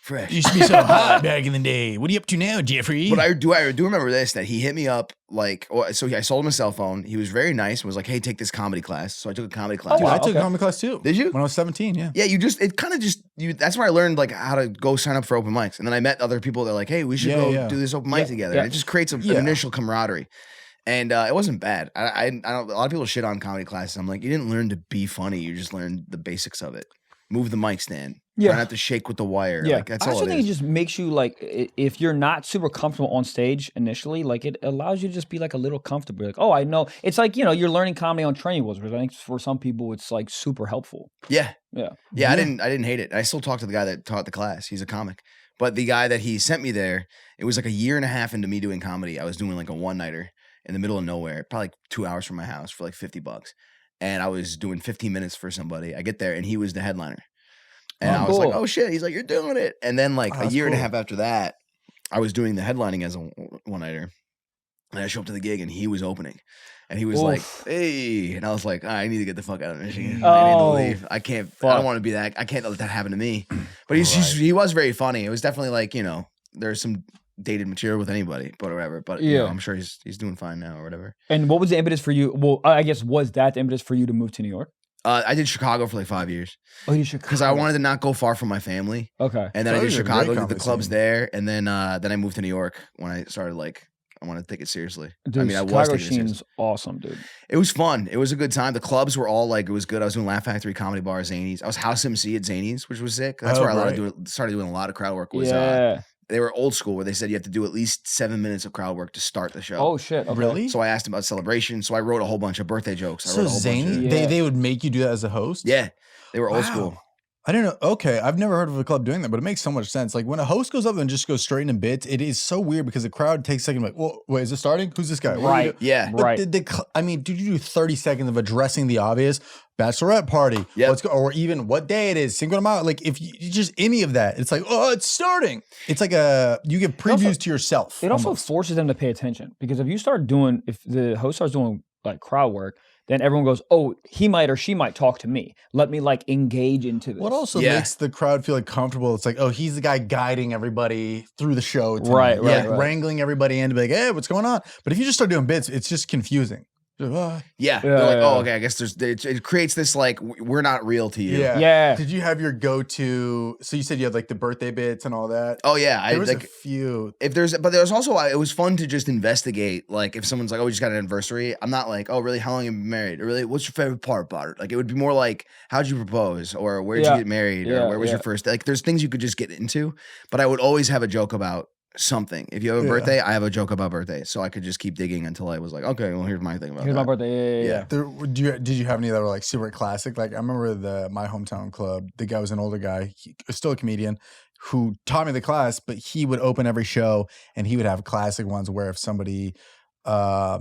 fresh. You used to be so hot back in the day. What are you up to now, Jeffrey? But I do remember this, that he hit me up like, so I sold him a cell phone. He was very nice and was like, hey, take this comedy class. So I took a comedy class. Oh, wow, I took a comedy class too. Did you? When I was 17, yeah. Yeah, that's where I learned like how to go sign up for open mics. And then I met other people that are like, hey, we should go do this open mic together. Yeah. And it just creates an initial camaraderie. And it wasn't bad. I don't, a lot of people shit on comedy classes. I'm like, you didn't learn to be funny. You just learned the basics of it. Move the mic stand. Try not to shake with the wire. Yeah. Like, that's I all also it think is. it just makes you like, if you're not super comfortable on stage initially, like it allows you to just be like a little comfortable. Like, oh, I know. It's like, you're learning comedy on training wheels, which I think for some people it's like super helpful. Yeah. Yeah. I didn't hate it. I still talk to the guy that taught the class. He's a comic. But the guy that he sent me there, it was like a year and a half into me doing comedy. I was doing like a one-nighter in the middle of nowhere, probably like 2 hours from my house for like $50. And I was doing 15 minutes for somebody. I get there and he was the headliner. And I was like, oh shit. He's like, you're doing it. And then like a year and a half after that, I was doing the headlining as a one-nighter. And I show up to the gig and he was opening. And he was like, hey. And I was like, I need to get the fuck out of Michigan. I need to leave. I can't, I don't want to be that. I can't let that happen to me. But he was very funny. It was definitely like, you know, there's some dated material with anybody, but whatever. But you know, I'm sure he's doing fine now or whatever. And what was the impetus for you? Well, I guess was that the impetus for you to move to New York? I did Chicago for like 5 years. Oh, you Chicago? Because I wanted to not go far from my family. Okay. And then I did Chicago, did the clubs there, and then I moved to New York when I started like I want to take it seriously. Dude, I mean, Chicago I was taking it seriously. Awesome, dude. It was fun. It was a good time. The clubs were all like, it was good. I was doing Laugh Factory, Comedy Bar, Zanies. I was House MC at Zanies, which was sick. That's where I started doing a lot of crowd work. Was they were old school where they said you have to do at least 7 minutes of crowd work to start the show. Oh shit! Okay. Really? So I asked him about celebration. So I wrote a whole bunch of birthday jokes. So Zany, they would make you do that as a host? Yeah, they were old school. I don't know. Okay, I've never heard of a club doing that, but it makes so much sense. Like when a host goes up and just goes straight into bits, it is so weird because the crowd takes a second. Like, well, wait, is it starting? Who's this guy? Right. Yeah. But Right. I mean, did you do 30 seconds of addressing the obvious? Bachelorette party. Yeah. Or even what day it is. Cinco de Mayo. Like if you just any of that, it's like, oh, it's starting. It's like you give previews to yourself. It also forces them to pay attention because if the host starts doing like crowd work, then everyone goes, oh, he might or she might talk to me. Let me like engage into this. What also makes the crowd feel like comfortable? It's like, oh, he's the guy guiding everybody through the show. Right. Wrangling everybody in to be like, hey, what's going on? But if you just start doing bits, it's just confusing. They're like, oh, okay, I guess it creates this like, we're not real to you. Yeah. Did you have your go-to? So you said you had like the birthday bits and all that. Oh yeah. There was a few. But there's also, it was fun to just investigate. Like if someone's like, oh, we just got an anniversary. I'm not like, oh, really? How long have you been married? Or really, what's your favorite part about it? Like it would be more like, how'd you propose? Or where'd you get married? Or where was your first, like there's things you could just get into. But I would always have a joke about something. If you have a birthday, I have a joke about birthdays, so I could just keep digging until I was like, okay, well, here's my thing about my birthday. Yeah. Did you have any that were like super classic? Like I remember my hometown club. The guy was an older guy, he was still a comedian, who taught me the class. But he would open every show, and he would have classic ones where if somebody, if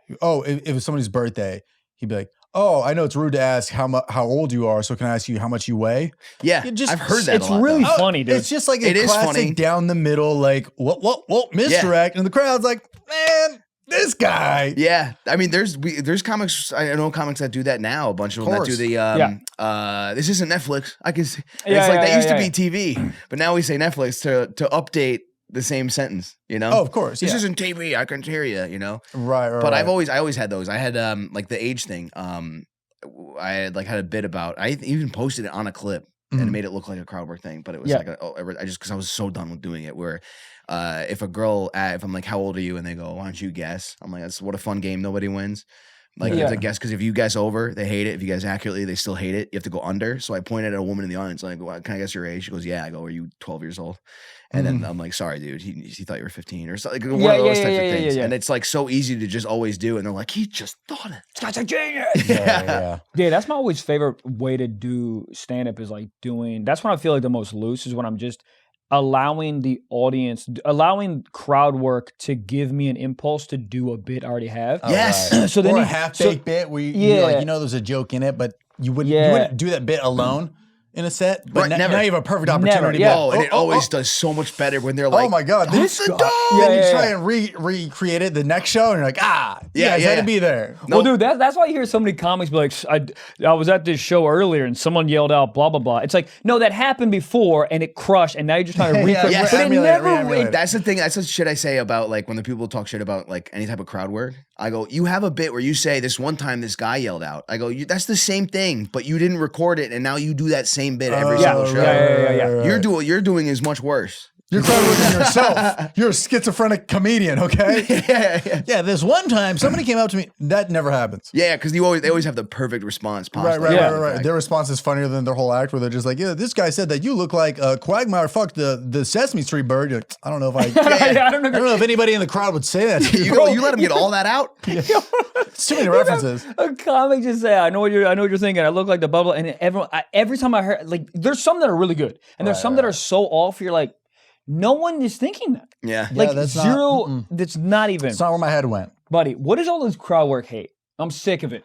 it was somebody's birthday, he'd be like, oh, I know it's rude to ask how old you are, so can I ask you how much you weigh? Yeah, I've heard that. It's really funny, dude. It's just like a classic down the middle, like what misdirect, and the crowd's like, man, this guy. Yeah, I mean, there's comics. I know comics that do that now. A bunch of them that do the this isn't Netflix. I can see. It's like that used to be TV, but now we say Netflix to update the same sentence, you know? Oh, of course. This isn't TV. I can hear you, you know? Right. But I always had those. I had like the age thing. I had like had a bit about, I even posted it on a clip and made it look like a crowd work thing, but it was like, because I was so done with doing it where if a girl, if I'm like, how old are you? And they go, why don't you guess? I'm like, that's what a fun game. Nobody wins. Like you have to guess, because if you guess over, they hate it. If you guess accurately, they still hate it. You have to go under. So I pointed at a woman in the audience, like, well, can I guess your age? She goes, yeah. I go, are you 12 years old? And then I'm like, sorry, dude, he thought you were 15 or something. Like one of those types of things. And it's like so easy to just always do. And they're like, he just thought it. This guy's a genius. Yeah, that's my always favorite way to do stand-up is like that's when I feel like the most loose is when I'm just allowing the audience, allowing crowd work to give me an impulse to do a bit I already have. Yes. Right. So then a half-baked bit where there's a joke in it, but you wouldn't do that bit alone in a set, but now you have a perfect opportunity. And it always does so much better when they're like, oh my God, this is dope. Then you try and recreate it the next show, and you're like, you guys had to be there. Well, dude, that's why you hear so many comics be like, I was at this show earlier and someone yelled out blah, blah, blah. It's like, no, that happened before and it crushed and now you're just trying to recreate it. But it never, that's the thing, that's the shit I say about like when the people talk shit about like any type of crowd work. I go, you have a bit where you say this one time this guy yelled out. I go, that's the same thing, but you didn't record it and now you do that same bit every single show. Yeah. What you're doing is much worse. You're crowd working yourself. You're a schizophrenic comedian, okay? Yeah, this one time somebody came up to me. That never happens. Yeah, because they always have the perfect response. Right. Their response is funnier than their whole act, where they're just like, yeah, this guy said that you look like a Quagmire fucked the Sesame Street bird. You're like, I don't know if I don't know if anybody in the crowd would say that to you. You let him get all that out? It's too many references. A comic just say, I know what you're thinking. I look like the bubble. And every time I heard, like, there's some that are really good. And there's some that are so off, you're like, no one is thinking that. Yeah. Like, that's zero, that's not even. It's not where my head went. Buddy, what is all this crowd work hate? I'm sick of it.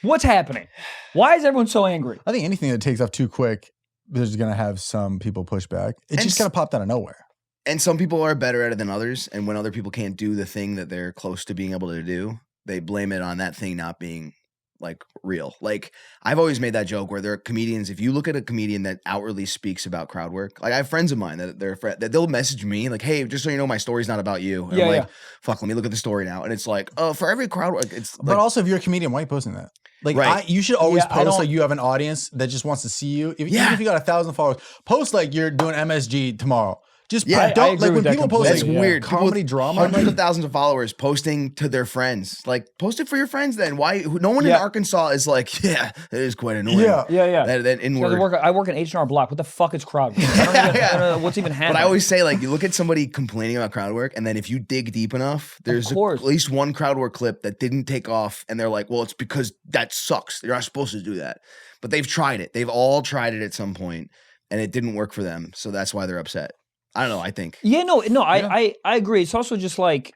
What's happening? Why is everyone so angry? I think anything that takes off too quick, there's going to have some people push back. It's just going to pop out of nowhere. And some people are better at it than others. And when other people can't do the thing that they're close to being able to do, they blame it on that thing not being like real. Like I've always made that joke where there are comedians. If you look at a comedian that outwardly speaks about crowd work, like I have friends of mine that they'll message me like, "Hey, just so you know, my story's not about you." And I'm like, "Fuck, let me look at the story now." And it's like, for every crowd work, it's. But also, if you're a comedian, why are you posting that? Like, you should always post like you have an audience that just wants to see you. Even if you got 1,000 followers, post like you're doing MSG tomorrow. Just don't like when people post that's weird. Comedy drama, hundreds of thousands of followers posting to their friends. Like, post it for your friends. Then why? No one in Arkansas is like, it is quite annoying. Yeah. That inward. I work in H&R Block. What the fuck is crowd work? I don't know what's even happening. But I always say, like, you look at somebody complaining about crowd work, and then if you dig deep enough, there's at least one crowd work clip that didn't take off, and they're like, well, it's because that sucks. You're not supposed to do that. But they've tried it. They've all tried it at some point, and it didn't work for them. So that's why they're upset. I don't know. I think. I agree. It's also just like,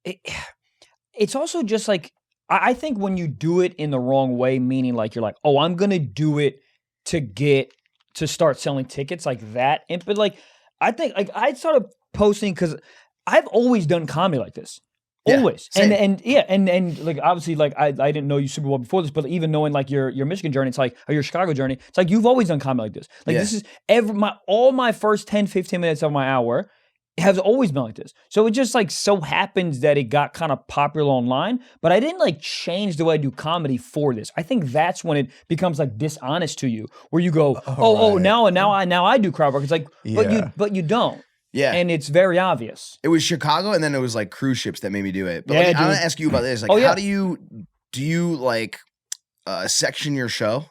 it's also just like, I think when you do it in the wrong way, meaning like you're like, oh, I'm gonna do it to start selling tickets like that. But like, I think like I started posting because I've always done comedy like this. Always. Same. And like obviously like I didn't know you super well before this, but even knowing like your Michigan journey, it's like, or your Chicago journey, it's like you've always done comedy like this. Like this is all my first 10, 15 minutes of my hour has always been like this. So it just like so happens that it got kind of popular online, but I didn't like change the way I do comedy for this. I think that's when it becomes like dishonest to you, where you go, now I do crowd work. It's like, but you don't. Yeah. And it's very obvious. It was Chicago, and then it was like cruise ships that made me do it. But I want to ask you about this. Like, how do you like section your show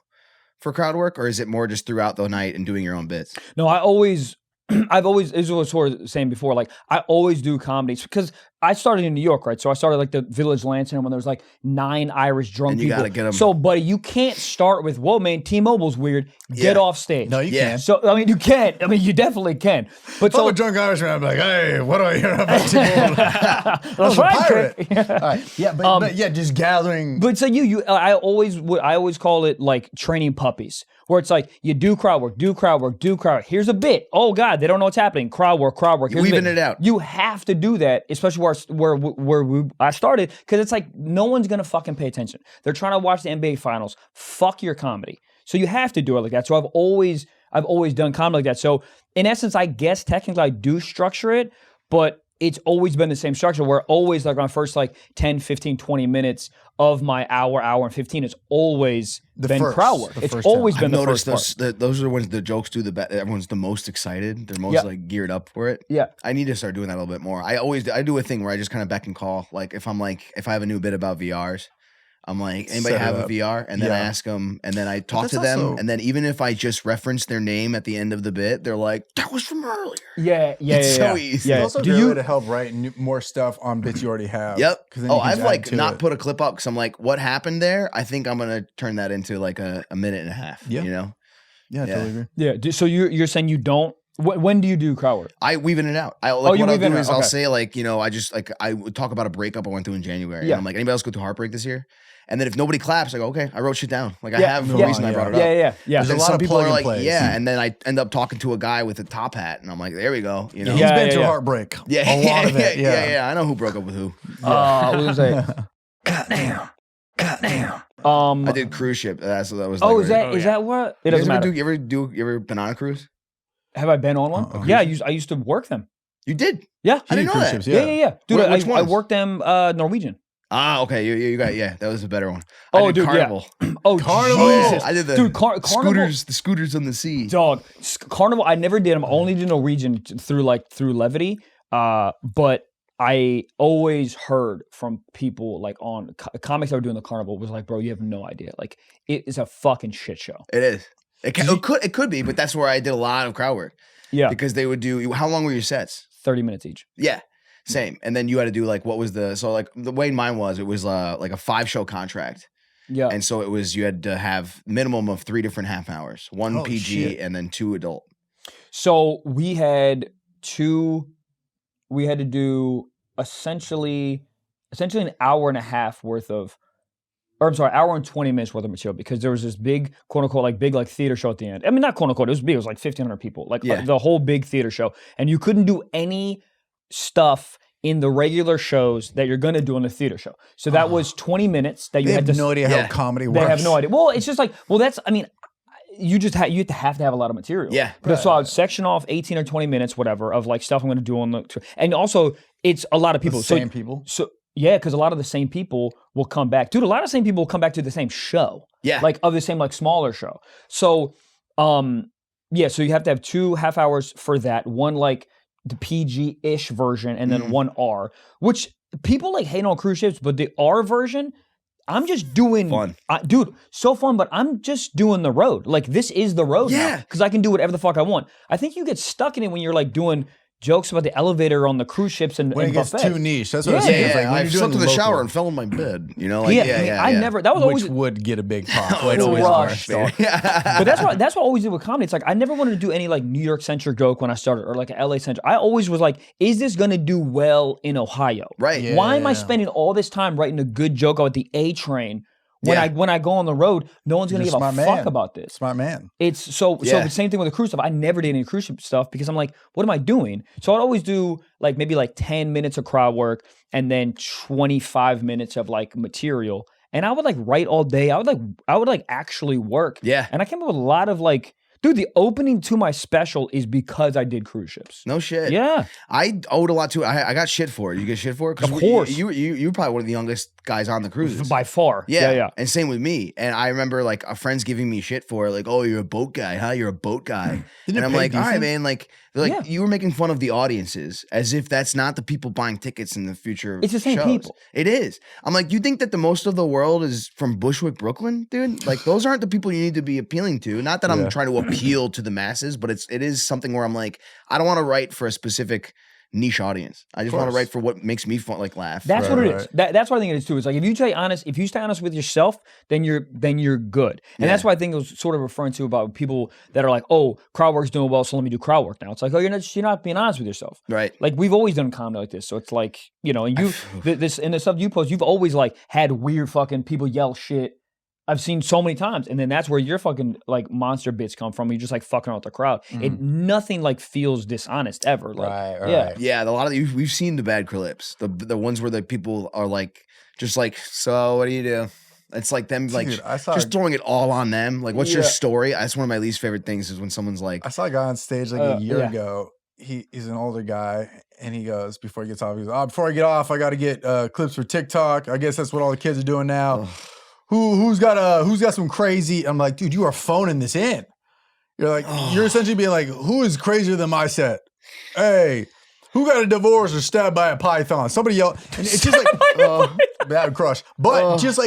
for crowd work, or is it more just throughout the night and doing your own bits? No, I've always, this was sort of saying before, like I always do comedies because I started in New York, right? So I started like the Village Lansing when there was like 9 Irish drunk people. You gotta get them. So, buddy, you can't start with, whoa, man, T-Mobile's weird. Get off stage. No, you can't. So, I mean, you can. I mean, you definitely can. But if I'm a drunk Irishman, I'm like, hey, what do I hear about T-Mobile? That's right, pirate. All right. Yeah, but just gathering. But so I always call it like training puppies, where it's like you do crowd work. Here's a bit. Oh God, they don't know what's happening. Crowd work. You even it out. You have to do that, especially where I started, because it's like no one's gonna fucking pay attention. They're trying to watch the NBA finals. Fuck your comedy. So you have to do it like that. So I've always done comedy like that. So in essence, I guess technically I do structure it, but it's always been the same structure where always like my first like 10, 15, 20 minutes of my hour and 15 is always been crowd work. It's always been the first part. Those are the ones the jokes do the best. Everyone's the most excited. They're most like geared up for it. Yeah. I need to start doing that a little bit more. I do a thing where I just kind of beck and call. Like if I have a new bit about VRs, I'm like, anybody have a VR? And then I ask them, and then I talk to them, and then even if I just reference their name at the end of the bit, they're like, that was from earlier. It's so easy. It's also a great way to help write more stuff on bits you already have. Yep. I've like not put a clip up because I'm like, what happened there? I think I'm going to turn that into like a minute and a half, you know? Yeah, I totally agree. Yeah. So you're saying you don't? When do you do crowd work? I weave it out. What I'll do is I'll say like, I would talk about a breakup I went through in January. And I'm like, anybody else go through heartbreak this year? And then if nobody claps, I go, okay, I wrote shit down. Like I have no reason I brought it up. Yeah. There's a lot of people are like, and then I end up talking to a guy with a top hat, and I'm like, there we go. You know, he's been through heartbreak. Yeah, a lot of it. Yeah. I know who broke up with who. I was gonna say, goddamn. I did cruise ship. That was. Oh, is that what? It doesn't matter. You ever been on a cruise? Have I been on one? Yeah, I used to work them. You did? Yeah, I didn't know that. Ships, yeah. Dude, I worked them Norwegian. Ah, okay. You got that was a better one. Oh, dude, Carnival. Yeah. Carnival. Jesus. I did the Carnival. The scooters on the sea. Dog. Carnival. I never did them. I only did Norwegian through levity. But I always heard from people like on comics that were doing the Carnival was like, bro, you have no idea. Like it is a fucking shit show. It is. It could be, but that's where I did a lot of crowd work. Yeah. Because they would do. How long were your sets? 30 minutes each. Yeah. Same. And then you had to do like, what was the way mine was, it was like a 5-show contract. Yeah. And so it was, you had to have minimum of 3 different half hours, 1 PG and then 2 adult. So we had to do essentially an hour and a half worth of, or I'm sorry, hour and 20 minutes worth of material, because there was this big, quote unquote, like big like theater show at the end. I mean, not quote unquote, it was big. It was like 1,500 people, like the whole big theater show. And you couldn't do any stuff in the regular shows that you're going to do on the theater show. So that was 20 minutes that you had to... They have no idea how comedy works. They have no idea. Well, it's just like, you have to have a lot of material. Yeah. So I would section off 18 or 20 minutes, whatever, of like stuff I'm going to do on the... And also, it's a lot of people. The same people? So yeah, because a lot of the same people will come back. Dude, a lot of the same people will come back to the same show. Yeah. Like of the same like smaller show. So, so you have to have 2 half hours for that. One like the PG-ish version, and then 1 R, which people like hate on cruise ships, but the R version, I'm just doing fun. Dude, so fun, but I'm just doing the road. Like this is the road now, because I can do whatever the fuck I want. I think you get stuck in it when you're like doing jokes about the elevator on the cruise ships and when it gets buffet. too niche. That's what I'm saying. It's like when I you're slept in the local, shower and fell in my bed. You know, I never. That was always which would get a big pop. It's always rush, worse. But that's what I always did with comedy. It's like I never wanted to do any like New York centric joke when I started, or like an LA centric. I always was like, is this gonna do well in Ohio? Right. Yeah. Why am I spending all this time writing a good joke about the A train? When I go on the road, no one's gonna give a fuck about this. Smart man. It's so the same thing with the cruise stuff. I never did any cruise ship stuff because I'm like, what am I doing? So I'd always do like maybe like 10 minutes of crowd work and then 25 minutes of like material. And I would like write all day. I would like actually work. Yeah. And I came up with a lot of like, dude, the opening to my special is because I did cruise ships. No shit. Yeah. I owed a lot to it. I got shit for it. You get shit for it? Of course. You were probably one of the youngest guys on the cruises. By far. Yeah. And same with me. And I remember like a friend's giving me shit for it, like, oh, you're a boat guy, huh? You're a boat guy. And I'm like, all right, man. Like, they're like, you were making fun of the audiences as if that's not the people buying tickets in the future. It's the same shows. people. It is. I'm like, you think that the most of the world is from Bushwick, Brooklyn, dude? Like, those aren't the people you need to be appealing to. Not that I'm trying to appeal to the masses, but it is something where I'm like, I don't want to write for a specific niche audience. I just want to write for what makes me fun, like laugh. That's what it is. That's what I think it is too. It's like if you stay honest with yourself, then you're good. And that's what I think it was sort of referring to about people that are like, oh, crowd work's doing well, so let me do crowd work now. It's like, oh, you're not being honest with yourself. Right. Like we've always done comedy like this. So it's like, you know, and this in the stuff you post, you've always like had weird fucking people yell shit. I've seen so many times, and then that's where your fucking like monster bits come from. You're just like fucking out with the crowd. Nothing like feels dishonest ever. Like, Right. Yeah, a lot of we've seen the bad clips, the ones where the people are like, just like, so what do you do? It's like them like just throwing it all on them. Like, what's your story? That's one of my least favorite things is when someone's like, I saw a guy on stage like a year ago. He's an older guy, and he goes, before he gets off, he goes, before I get off, I got to get clips for TikTok. I guess that's what all the kids are doing now. Who's got some crazy? I'm like, dude, you are phoning this in. You're like, you're essentially being like, who is crazier than my set? Hey, who got a divorce or stabbed by a python? Somebody yelled, and it's just like, bad crush. But just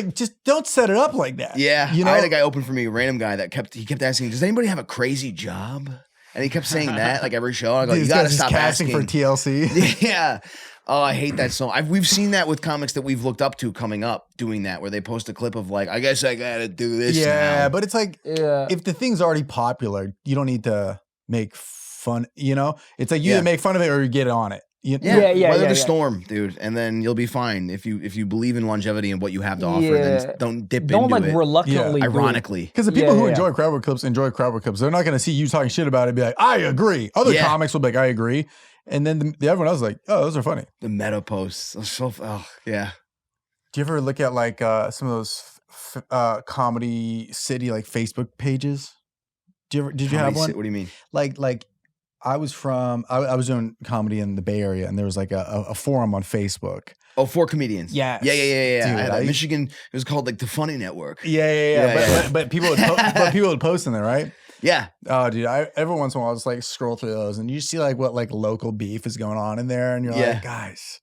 don't set it up like that. Yeah, you know, I had a guy open for me, a random guy that kept asking, does anybody have a crazy job? And he kept saying that like every show. I go, you gotta stop casting asking for TLC. Yeah. Oh, I hate that so. We've seen that with comics that we've looked up to coming up doing that, where they post a clip of like, I guess I gotta do this. Yeah, but it's like if the thing's already popular, you don't need to make fun. You know, it's like you either make fun of it or you get on it. Weather the storm, dude, and then you'll be fine. If you believe in longevity and what you have to offer, then don't dip into like it. Reluctantly. Ironically, because the people who enjoy crowd work clips enjoy crowd work clips. They're not going to see you talking shit about it and be like, I agree. Other comics will be like, I agree. And then everyone else is like, oh, those are funny. The meta posts are so, yeah. Do you ever look at like some of those comedy city like Facebook pages? Did you have one? What do you mean? Like I was doing comedy in the Bay Area, and there was like a forum on Facebook. Oh, for comedians. Yes. Yeah. Dude, I had Michigan. It was called like the Funny Network. Yeah. But people would post in there, right? Yeah. Oh, dude. Every once in a while, I'll just like scroll through those, and you see like what like local beef is going on in there, and you're like, guys,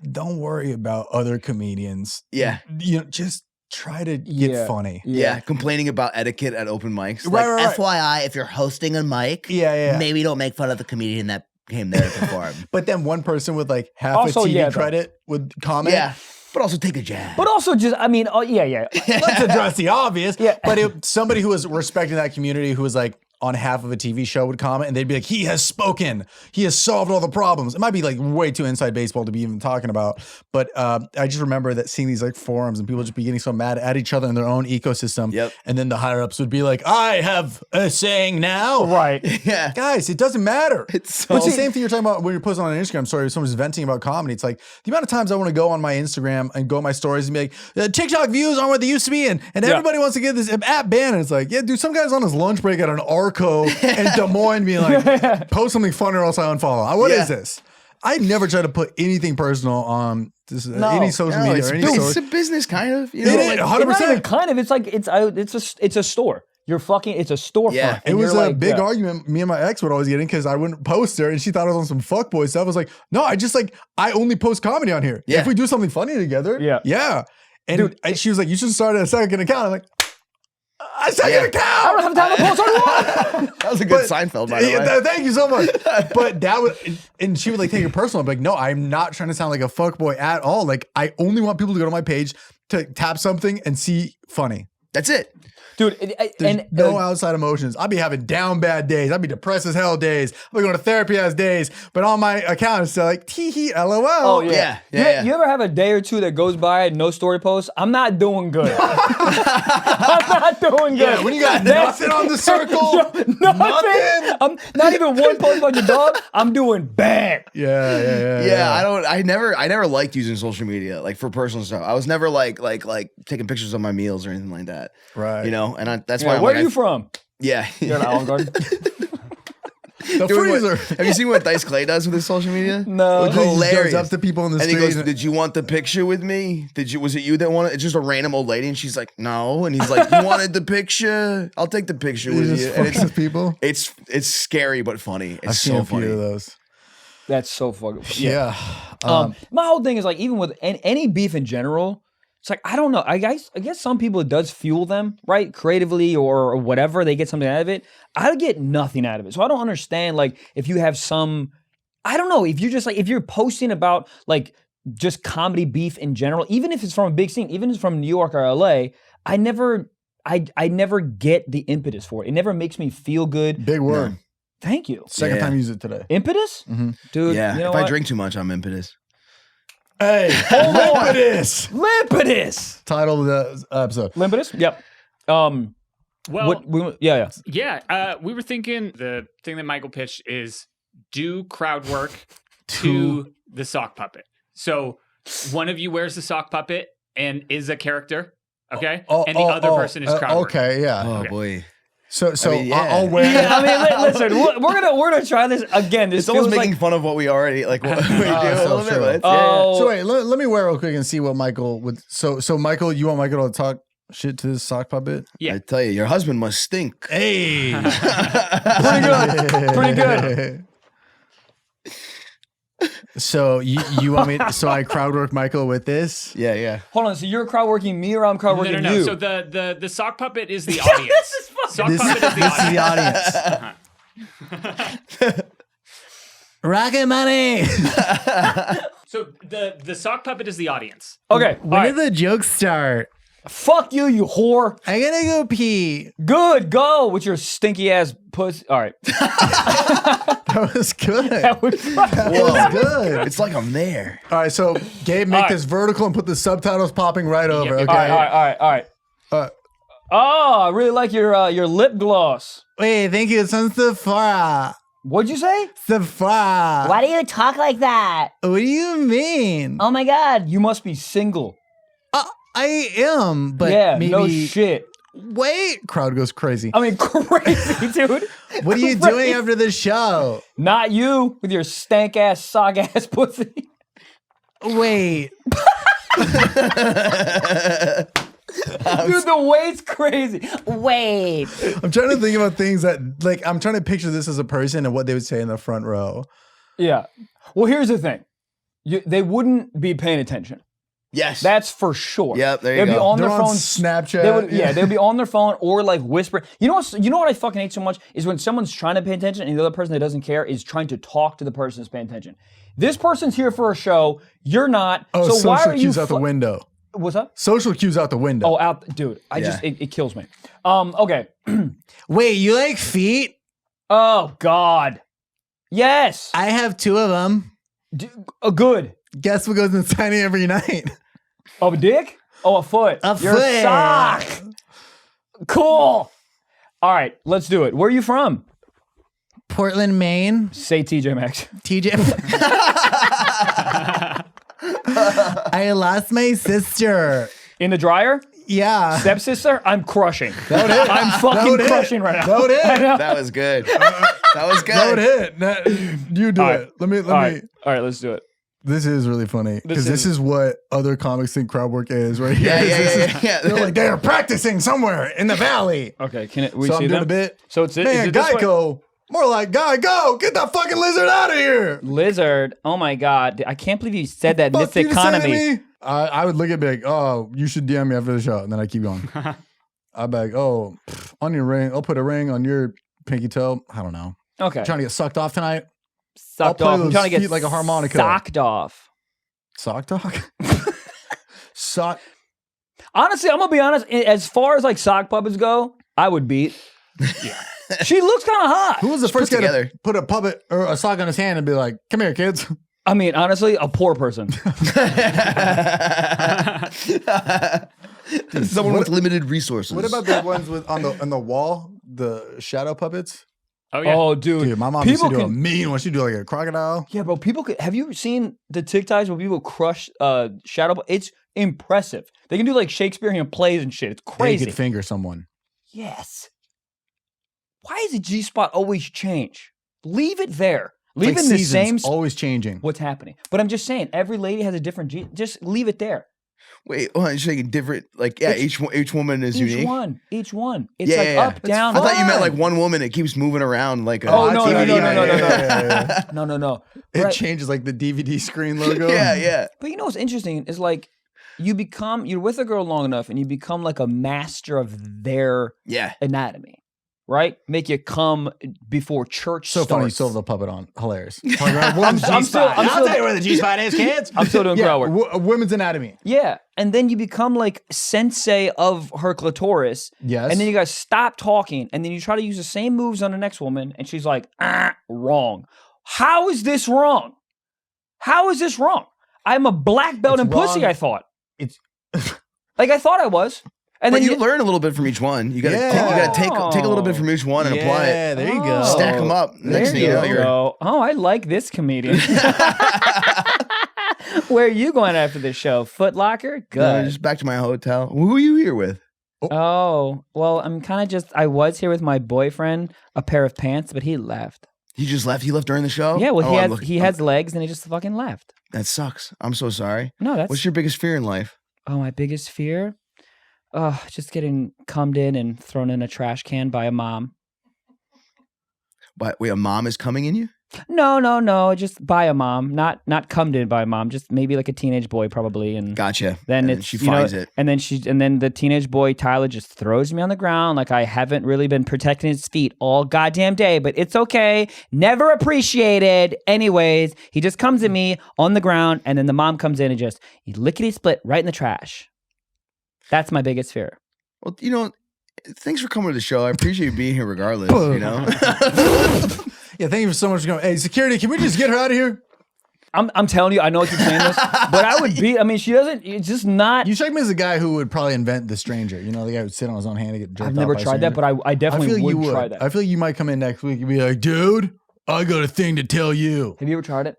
don't worry about other comedians. Yeah. You know, just try to get funny. Yeah. Complaining about etiquette at open mics. Right. FYI, if you're hosting a mic, maybe don't make fun of the comedian that came there to perform. But then one person with like half Also, a TV yeah, though. credit would comment. Yeah, but also take a jab. But also just, I mean, yeah. Let's address the obvious. Yeah. But somebody who was respecting that community, who was like on half of a TV show, would comment and they'd be like, he has spoken. He has solved all the problems. It might be like way too inside baseball to be even talking about. But I just remember that seeing these like forums and people just be getting so mad at each other in their own ecosystem. Yep. And then the higher ups would be like, I have a saying now. Right. Yeah. Guys, it doesn't matter. It's so- But the same thing you're talking about when you're posting on Instagram. Sorry, if someone's venting about comedy. It's like the amount of times I want to go on my Instagram and go on my stories and be like, TikTok views aren't what they used to be. And everybody wants to get this app banned. And it's like, yeah, dude, some guy's on his lunch break at an Arco in Des Moines being like, post something fun or else I unfollow. What is this? I never try to put anything personal on any social media or any it's a business, kind of. You know, It is, 100%. It's not even kind of. It's like it's a store. It's a storefront. Yeah. It was a big argument me and my ex would always get in because I wouldn't post her and she thought I was on some fuckboy stuff. I was like, no, I only post comedy on here. Yeah. If we do something funny together, yeah. And Dude, she was like, you should start a second account. I'm like, a second account. I don't have time to post on one. that was a good Seinfeld, by the way. Thank you so much. But that was, and she would like take it personal. I'm like, no, I'm not trying to sound like a fuckboy at all. Like, I only want people to go to my page to tap something and see funny. That's it. Dude, There's no outside emotions. I'd be having down bad days. I'd be depressed as hell days. I'd be going to therapy as days. But on my account, it's still like, tee-hee, LOL. Oh, Yeah. You ever have a day or two that goes by and no story posts? I'm not doing good. I'm not doing good. Yeah, when you got nothing on the circle, nothing. I'm not even one post about your dog. I'm doing bad. Yeah. I never liked using social media, like for personal stuff. I was never like taking pictures of my meals or anything like that. Right. You know, and that's why. Where are you from? Yeah. You're in Olive Garden. The freezer. Have you seen what Dice Clay does with his social media? No. He just Hilarious. goes up to people in the And street. he goes, "Did you want the picture with me? Was it you that wanted?" It's just a random old lady, and she's like, "No." And he's like, "You wanted the picture? I'll take the picture He with just you." And fucks with people. it's scary but funny. It's I've seen so a few funny. of those. That's so fucking. Yeah. My whole thing is like, even with any beef in general, it's like, I don't know. I guess some people, it does fuel them, right? Creatively or whatever. They get something out of it. I get nothing out of it. So I don't understand, like, if you have some, I don't know, if you're just like, if you're posting about like just comedy beef in general, even if it's from a big scene, even if it's from New York or LA, I never get the impetus for it. It never makes me feel good. Big word. No. Thank you. Second time you use it today. Impetus? Dude, Yeah. you know If what? I drink too much, I'm impetus. Hey, Limpidus. Limpidus. Title of the episode. Limpidus? Yep. Well, yeah. We were thinking the thing that Michael pitched is do crowd work to the sock puppet. So one of you wears the sock puppet and is a character, okay? And the other person is crowd work. Okay, yeah. Oh Okay. boy. So I mean, yeah. I'll wear. I mean, listen, we're gonna try this again. This It's almost feels making like, fun of what we already like. What we do a so little bit. true. But it's- Oh. So wait, let me wear real quick and see what Michael would. So Michael, you want Michael to talk shit to this sock puppet? Yeah. I tell you, your husband must stink. Hey, pretty good. So you want me? So I crowd work Michael with this? Yeah. Hold on. So you're crowd working me, or I'm crowd working No. you? So the sock puppet is the audience. Sock This puppet is the is the audience. audience. Rocket money. So the sock puppet is the audience. Okay. When all right. did the jokes start? Fuck you, you whore. I gotta go pee. Good. Go with your stinky ass pussy. All right. That was good. That was That was good. It's like I'm there. All right, so Gabe, make All right. this vertical and put the subtitles popping right over. Yep. Okay. all right. Oh, I really like your lip gloss. Wait, thank you. It's on Sephora. What'd you say? Sephora. Why do you talk like that? What do you mean? Oh my god. You must be single. I am, but yeah. maybe. No shit. Wait, crowd goes crazy. I mean, crazy, dude. What are you doing after the show? Not you with your stank ass, sock ass pussy. Wait. Dude, the weight's crazy. Wait. I'm trying to think about things that, like, I'm trying to picture this as a person and what they would say in the front row. Yeah. Well, here's the thing. They wouldn't be paying attention. Yes. That's for sure. Yep, there you They'd go. be on They're their on phone. Snapchat. They'd be on their phone or like whisper. You know what I fucking hate so much is when someone's trying to pay attention and the other person that doesn't care is trying to talk to the person that's paying attention. This person's here for a show. You're not. Oh, so why social are cues you out the window. What's up? Social cues out the window. Oh, out, dude. It kills me. Okay. Wait, you like feet? Oh God. Yes. I have 2 of them. Good. Guess what goes inside every night? Oh, a dick? Oh, a foot. Your foot. sock. Cool. All right, let's do it. Where are you from? Portland, Maine. Say TJ Maxx. TJ. I lost my sister. In the dryer? Yeah. Stepsister? I'm crushing. That would hit. I'm fucking crushing right now. That would hit. That was good. That was good. That would hit. You do All it. right. Let me. All right, let's do it. This is really funny because this is what other comics think crowd work is right here. Yeah. They're like, they're practicing somewhere in the valley. Okay, can we So see I'm doing them? a bit. So it's Man, is it this way? Geico. More like, guy, go. Get that fucking lizard out of here. Lizard. Oh my God. I can't believe you said that in Fuck this you to say to economy. me? I would look at big, oh, you should DM me after the show. And then I keep going. I'd be like, oh, on your ring. I'll put a ring on your pinky toe. I don't know. Okay. Trying to get sucked off tonight. Sucked I'll play off. I'm those trying to get feet like a harmonica. socked off. Sock talk? Sock. Honestly, I'm gonna be honest. As far as like sock puppets go, I would beat. Yeah. She looks kind of hot. Who was the first guy together. to put a puppet or a sock on his hand and be like, come here, kids? I mean, honestly, a poor person. Someone with limited resources. What about the ones with on the wall, the shadow puppets? Oh yeah. Oh, dude. Dude, my mom used to People do a mean one. She'd do like a crocodile. Yeah, bro. People could. Have you seen the TikToks where people crush shadow? It's impressive. They can do like Shakespearean plays and shit. It's They crazy. could finger someone. Yes. Why does the G spot always change? Leave it there. Leave it in the same. Always changing. What's happening? But I'm just saying, every lady has a different G. Just leave it there. Wait, hold on, you're saying different, like, yeah, each woman is unique. Each one. It's Yeah, like yeah, yeah. up, down. I thought you meant fine. like one woman. It keeps moving around like a Oh, no, TV. No. It Right. changes like the DVD screen logo. Yeah. But you know what's interesting is like you're with a girl long enough and you become like a master of their Yeah. anatomy, right? Make you come before church So starts. funny you still have the puppet on. Hilarious. I'm still where the G-spot is, kids. I'm still doing crowd work. Women's anatomy. Yeah, and then you become like sensei of her clitoris. Yes. And then you guys stop talking, and then you try to use the same moves on the next woman, and she's like, wrong. How is this wrong? How is this wrong? I'm a black belt It's in pussy, wrong. I thought. It's Like I thought I was. And But then you learn a little bit from each one. You gotta, Yeah. you gotta take a little bit from each one and apply yeah, it. there you go. Stack 'em up. Next There thing you know, you you're- go. Oh, I like this comedian. Where are you going after this show? Foot Locker? Good. Just back to my hotel. Who are you here with? Oh, well, I was here with my boyfriend, a pair of pants, but he left. He just left. He left during the show. Yeah, well, Oh, he has legs and he just fucking left. That sucks. I'm so sorry. No, that's. What's your biggest fear in life? Oh, my biggest fear? Oh, just getting cummed in and thrown in a trash can by a mom. But wait, a mom is coming in you? No, just by a mom, not cummed in by a mom, just maybe like a teenage boy probably, and Gotcha. then And it's she you know, finds it. and then the teenage boy Tyler just throws me on the ground like I haven't really been protecting his feet all goddamn day, but it's okay, never appreciated. Anyways, he just comes at me on the ground, and then the mom comes in and just lickety split right in the trash. That's my biggest fear. Well, you know, thanks for coming to the show. I appreciate you being here regardless, you know? Yeah, thank you so much for coming. Hey, security, can we just get her out of here? I'm telling you, I know I keep saying this, but I would be. I mean, she doesn't. It's just not. You strike me as the guy who would probably invent the stranger. You know, the guy who would sit on his own hand and get jerked I've off never by a tried that, stranger. but I definitely feel you would try that. I feel like you might come in next week and be like, dude, I got a thing to tell you. Have you ever tried it?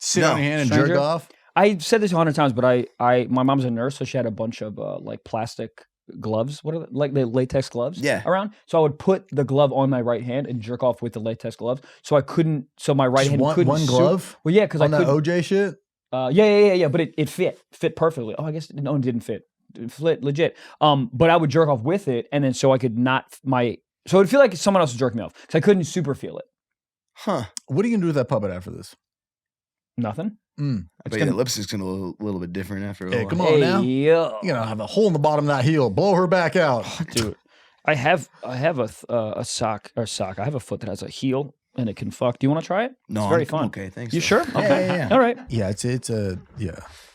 Sit No. on your hand and Stranger? jerk off. I said this 100 times, but my mom's a nurse, so she had a bunch of like plastic gloves. What are they? Like the latex gloves? Yeah. Around. So I would put the glove on my right hand and jerk off with the latex gloves. So I couldn't. So my right Just hand one couldn't. glove? Well, yeah, because I On that couldn't. OJ shit? Yeah. But it fit perfectly. Oh, I guess no, it didn't fit. It fit legit. But I would jerk off with it, and then so I could not So it'd feel like someone else was jerking me off because I couldn't super feel it. Huh. What are you going to do with that puppet after this? Nothing. But the lipstick's gonna look a little bit different after a Hey, while. come on now. Yo. You're gonna have a hole in the bottom of that heel. Blow her back out. Dude, I have a sock. I have a foot that has a heel and it can fuck. Do you want to try it? No, it's very I'm fun. okay, thanks. You though. sure? Okay. Yeah. All right. Yeah, it's a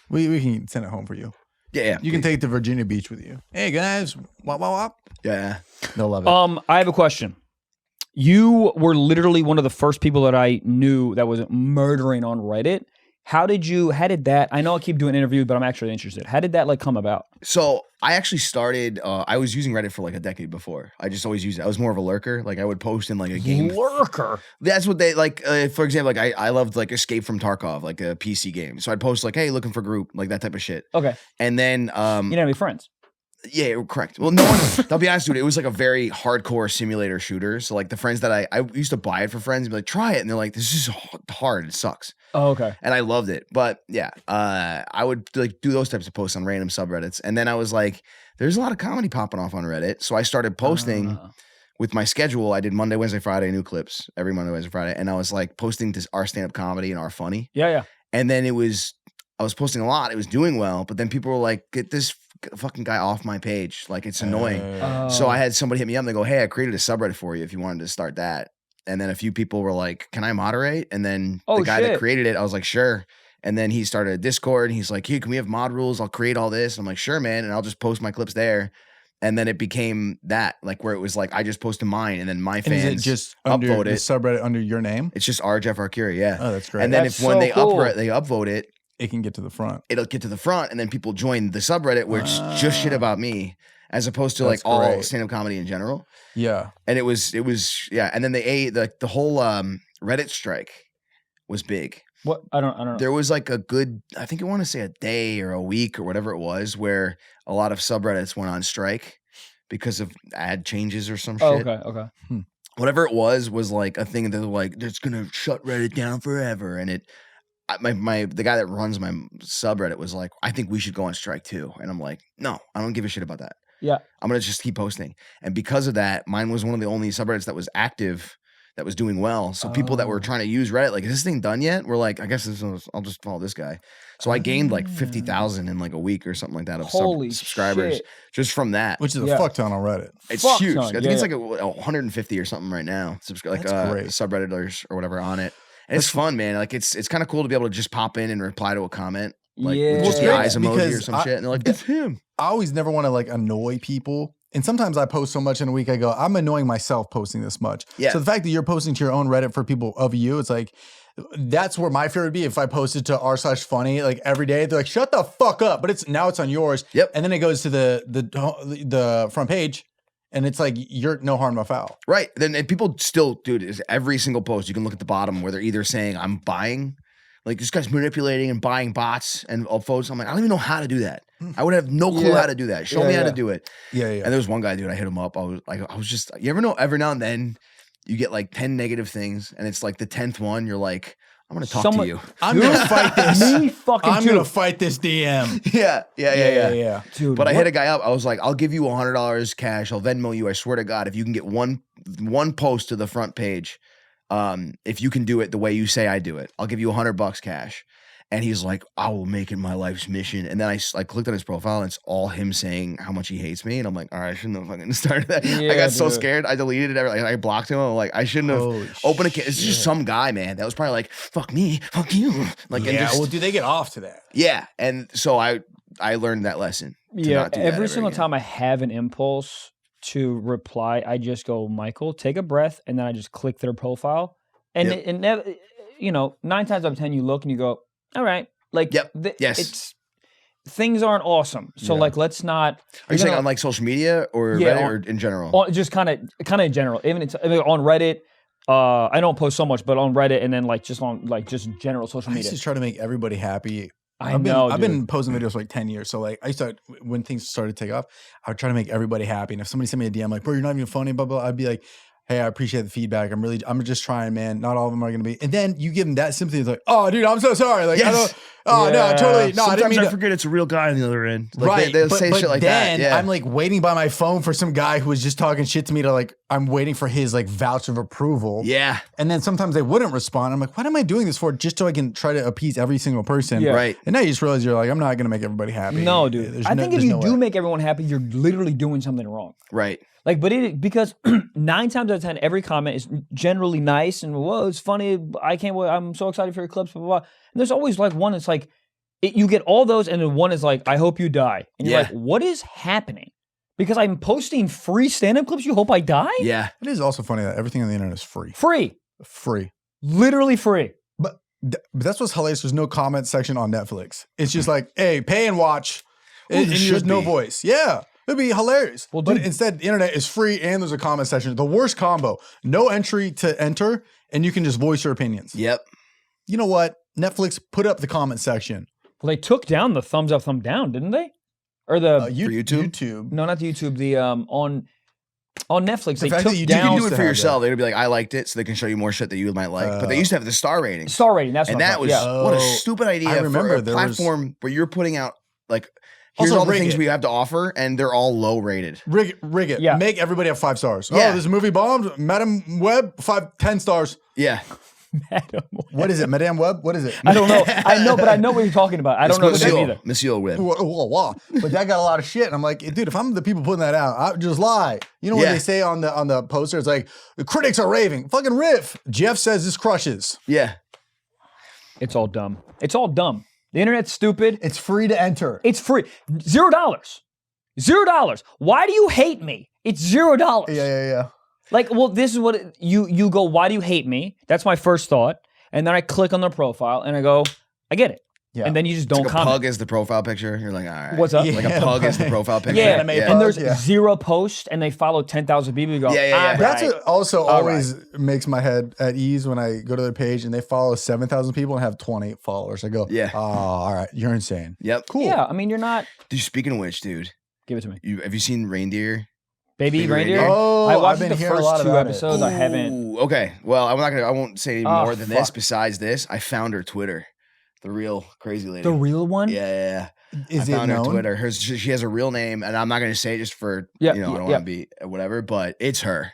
We can send it home for you. Yeah. You can take it to Virginia Beach with you. Hey guys, wop wop wop. Yeah. They'll love it. I have a question. You were literally one of the first people that I knew that was murdering on Reddit. How did that, I know I keep doing interviews, but I'm actually interested. How did that like come about? So I actually started, I was using Reddit for like a decade before. I just always used it. I was more of a lurker. Like I would post in like a game. Lurker? That's what they like, for example, like I loved like Escape from Tarkov, like a PC game. So I'd post like, hey, looking for group, like that type of shit. Okay. And then, You didn't have any friends? yeah, correct. Well, no one, I'll be honest, dude, it was like a very hardcore simulator shooter. So like the friends that I used to buy it for friends and be like, try it. And they're like, this is hard. It sucks. Oh, okay. And I loved it. But yeah, I would like do those types of posts on random subreddits. And then I was like, there's a lot of comedy popping off on Reddit. So I started posting with my schedule. I did Monday, Wednesday, Friday, new clips every Monday, Wednesday, Friday. And I was like posting to our stand-up comedy and our funny. Yeah. And then I was posting a lot. It was doing well. But then people were like, get this fucking guy off my page. Like it's annoying. So I had somebody hit me up and they go, hey, I created a subreddit for you if you wanted to start that. And then a few people were like, can I moderate? And then the guy that created it, I was like, sure. And then he started a Discord and he's like, hey, can we have mod rules? I'll create all this. And I'm like, sure, man. And I'll just post my clips there. And then it became that, like where it was like, I just posted mine and then my fans is it just upvote under the it. subreddit under your name? It's just Jeff Arcuri, yeah. Oh, that's great. And then That's when so they cool. upvote it, it can get to the front. it'll get to the front and then people join the subreddit where it's just shit about me as opposed to That's like all great. stand-up comedy in general. Yeah. And it was yeah. And then the whole Reddit strike was big. What? I don't know. There was like a good, I think I want to say a day or a week or whatever it was, where a lot of subreddits went on strike because of ad changes or some shit. Okay. Whatever it was like a thing that they're like, it's gonna shut Reddit down forever. And the guy that runs my subreddit was like, I think we should go on strike too. And I'm like, no, I don't give a shit about that. Yeah. I'm going to just keep posting. And because of that, mine was one of the only subreddits that was active, that was doing well. So people that were trying to use Reddit, like, is this thing done yet? We're like, I guess I'll just follow this guy. So I gained like 50,000 in like a week or something like that of Holy subscribers shit. just from that. Which is a fuck ton on Reddit. It's fuck huge. ton, I think yeah, it's like 150 or something right now. That's great. Subredditors or whatever on it. And it's fun, man. Like it's kind of cool to be able to just pop in and reply to a comment. Like with just the Yeah. eyes emoji or Because some shit. And they're like, it's him. I always never want to like annoy people. And sometimes I post so much in a week, I go, I'm annoying myself posting this much. Yeah. So the fact that you're posting to your own Reddit for people of you, it's like, that's where my fear would be if I posted to r/funny like every day. They're like, shut the fuck up. But it's on yours. Yep. And then it goes to the front page. And it's like, you're no harm, no foul. Right. Then and people still, dude, is every single post, you can look at the bottom where they're either saying, I'm buying, like this guy's manipulating and buying bots and photos. I'm like, I don't even know how to do that. I would have no clue how to do that. Show me how to do it. Yeah. And there was one guy, dude, I hit him up. I was just, you ever know, every now and then you get like 10 negative things and it's like the 10th one, you're like, I'm going to talk to you. I'm going to fight this. Me fucking I'm too. going to fight this DM. Yeah. Dude, But I hit a guy up. I was like, I'll give you $100 cash. I'll Venmo you. I swear to God, if you can get one post to the front page, if you can do it the way you say I do it, I'll give you $100 cash. And he's like, I will make it my life's mission. And then I clicked on his profile and it's all him saying how much he hates me. And I'm like, all right, I shouldn't have fucking started that. Yeah, I got so dude. scared. I deleted it. I blocked him. I'm like, I shouldn't have opened a It's just some guy, man. That was probably like, fuck me, fuck you. Like, and Yeah, just, well, do they get off to that? yeah. And so I learned that lesson. To not do that every ever single again. time I have an impulse to reply, I just go, Michael, take a breath, and then I just click their profile. And Yep. it never, 9 times out of 10, you look and you go, all right. Like, Yep. Yes. it's things aren't awesome. So like, let's not. Are you saying on like social media or Yeah, Reddit on- or in general? Just kind of in general. Even on Reddit. I don't post so much, but on Reddit and then like just on like just general social I media. used to try to make everybody happy. I've been posting videos for like 10 years. So like I used to, when things started to take off, I would try to make everybody happy. And if somebody sent me a DM like, bro, you're not even funny, blah, blah, I'd be like, hey, I appreciate the feedback. I'm just trying, man. Not all of them are going to be. And then you give them that sympathy. It's like, oh, dude, I'm so sorry. Like, Yes. Oh no, totally. No, I didn't Sometimes mean I forget it's a real guy on the other end. Like, right. They'll but, say but shit like then that. Yeah. I'm like waiting by my phone for some guy who was just talking shit to me to like, I'm waiting for his like vouch of approval. Yeah. And then sometimes they wouldn't respond. I'm like, what am I doing this for? Just so I can try to appease every single person. Yeah. Right. And now you just realize you're like, I'm not going to make everybody happy. No, dude. There's I think if you no do way. make everyone happy, you're literally doing something wrong. Right. Like, but because 9 times out of 10, every comment is generally nice and whoa, it's funny. I can't wait. I'm so excited for your clips. Blah, blah, blah. And there's always like one that's like, you get all those, and then one is like, I hope you die. And you're like, what is happening? Because I'm posting free stand-up clips. You hope I die? Yeah. It is also funny that everything on the internet is free. Free. Literally free. But that's what's hilarious. There's no comment section on Netflix. It's just like, hey, pay and watch. Well, and there there's should no be. voice. Yeah. It'd be hilarious. Well, but dude- instead, the internet is free and there's a comment section. The worst combo. No entry to enter, and you can just voice your opinions. Yep. You know what? Netflix put up the comment section. Well, they took down the thumbs up, thumb down, didn't they? Or the For YouTube? YouTube. no, not the YouTube. The on Netflix, they fact took that you You Down can down do it to for have yourself. They'd be like, I liked it, so they can show you more shit that you might like. But they used to have the star ratings. star rating. That's And what I'm that was talking- what a Oh, stupid idea I remember for a there was- platform where you're putting out like here's Also all the rig things it. we have to offer, and they're all low rated. Rig it. Yeah. Make everybody have 5 stars. Yeah. Oh, this movie bombed. Madam Web, 10 stars. Yeah. Madam What is it? Madame Web? What is it? I don't know. I know, but I know what you're talking about. I don't know the name either. Monsieur Webb. Whoa, whoa, whoa. But that got a lot of shit. And I'm like, dude, if I'm the people putting that out, I would just lie. You know what Yeah. they say on the poster? It's like, the critics are raving. Fucking riff. Jeff says this crushes. Yeah. It's all dumb. It's all dumb. The internet's stupid. It's free to enter. It's free. $0. $0. Why do you hate me? It's $0. Yeah. Like, well, this is what you go, why do you hate me? That's my first thought. And then I click on their profile and I go, I get it. Yeah. And then you just don't Like a comment. pug as the profile picture. You're like, all right. What's up? Like a pug as the profile picture. Yeah, Anime and pug, there's yeah. 0 posts and they follow 10,000 people. You go, Yeah, yeah, yeah. "All That's right." what also All always makes my head at ease when I go to their page and they follow 7,000 people and have 20 followers. I go, Yeah. oh, all right, you're insane. Yep. Cool. Yeah, I mean, you're not. Dude, speaking of which, dude, Give it to me. have you seen Reindeer? Baby Big Reindeer? Reindeer? Oh, I I've watched been the hearing a first lot 2 about it. episodes. I haven't. Ooh, okay. Well, I won't say any Oh, more than this fuck. besides this. I found her Twitter. The real crazy lady. The real one? Yeah. Is I it found her known? Twitter. She has a real name, and I'm not going to say it just for, Yeah, I don't yeah. want to be whatever, but it's her.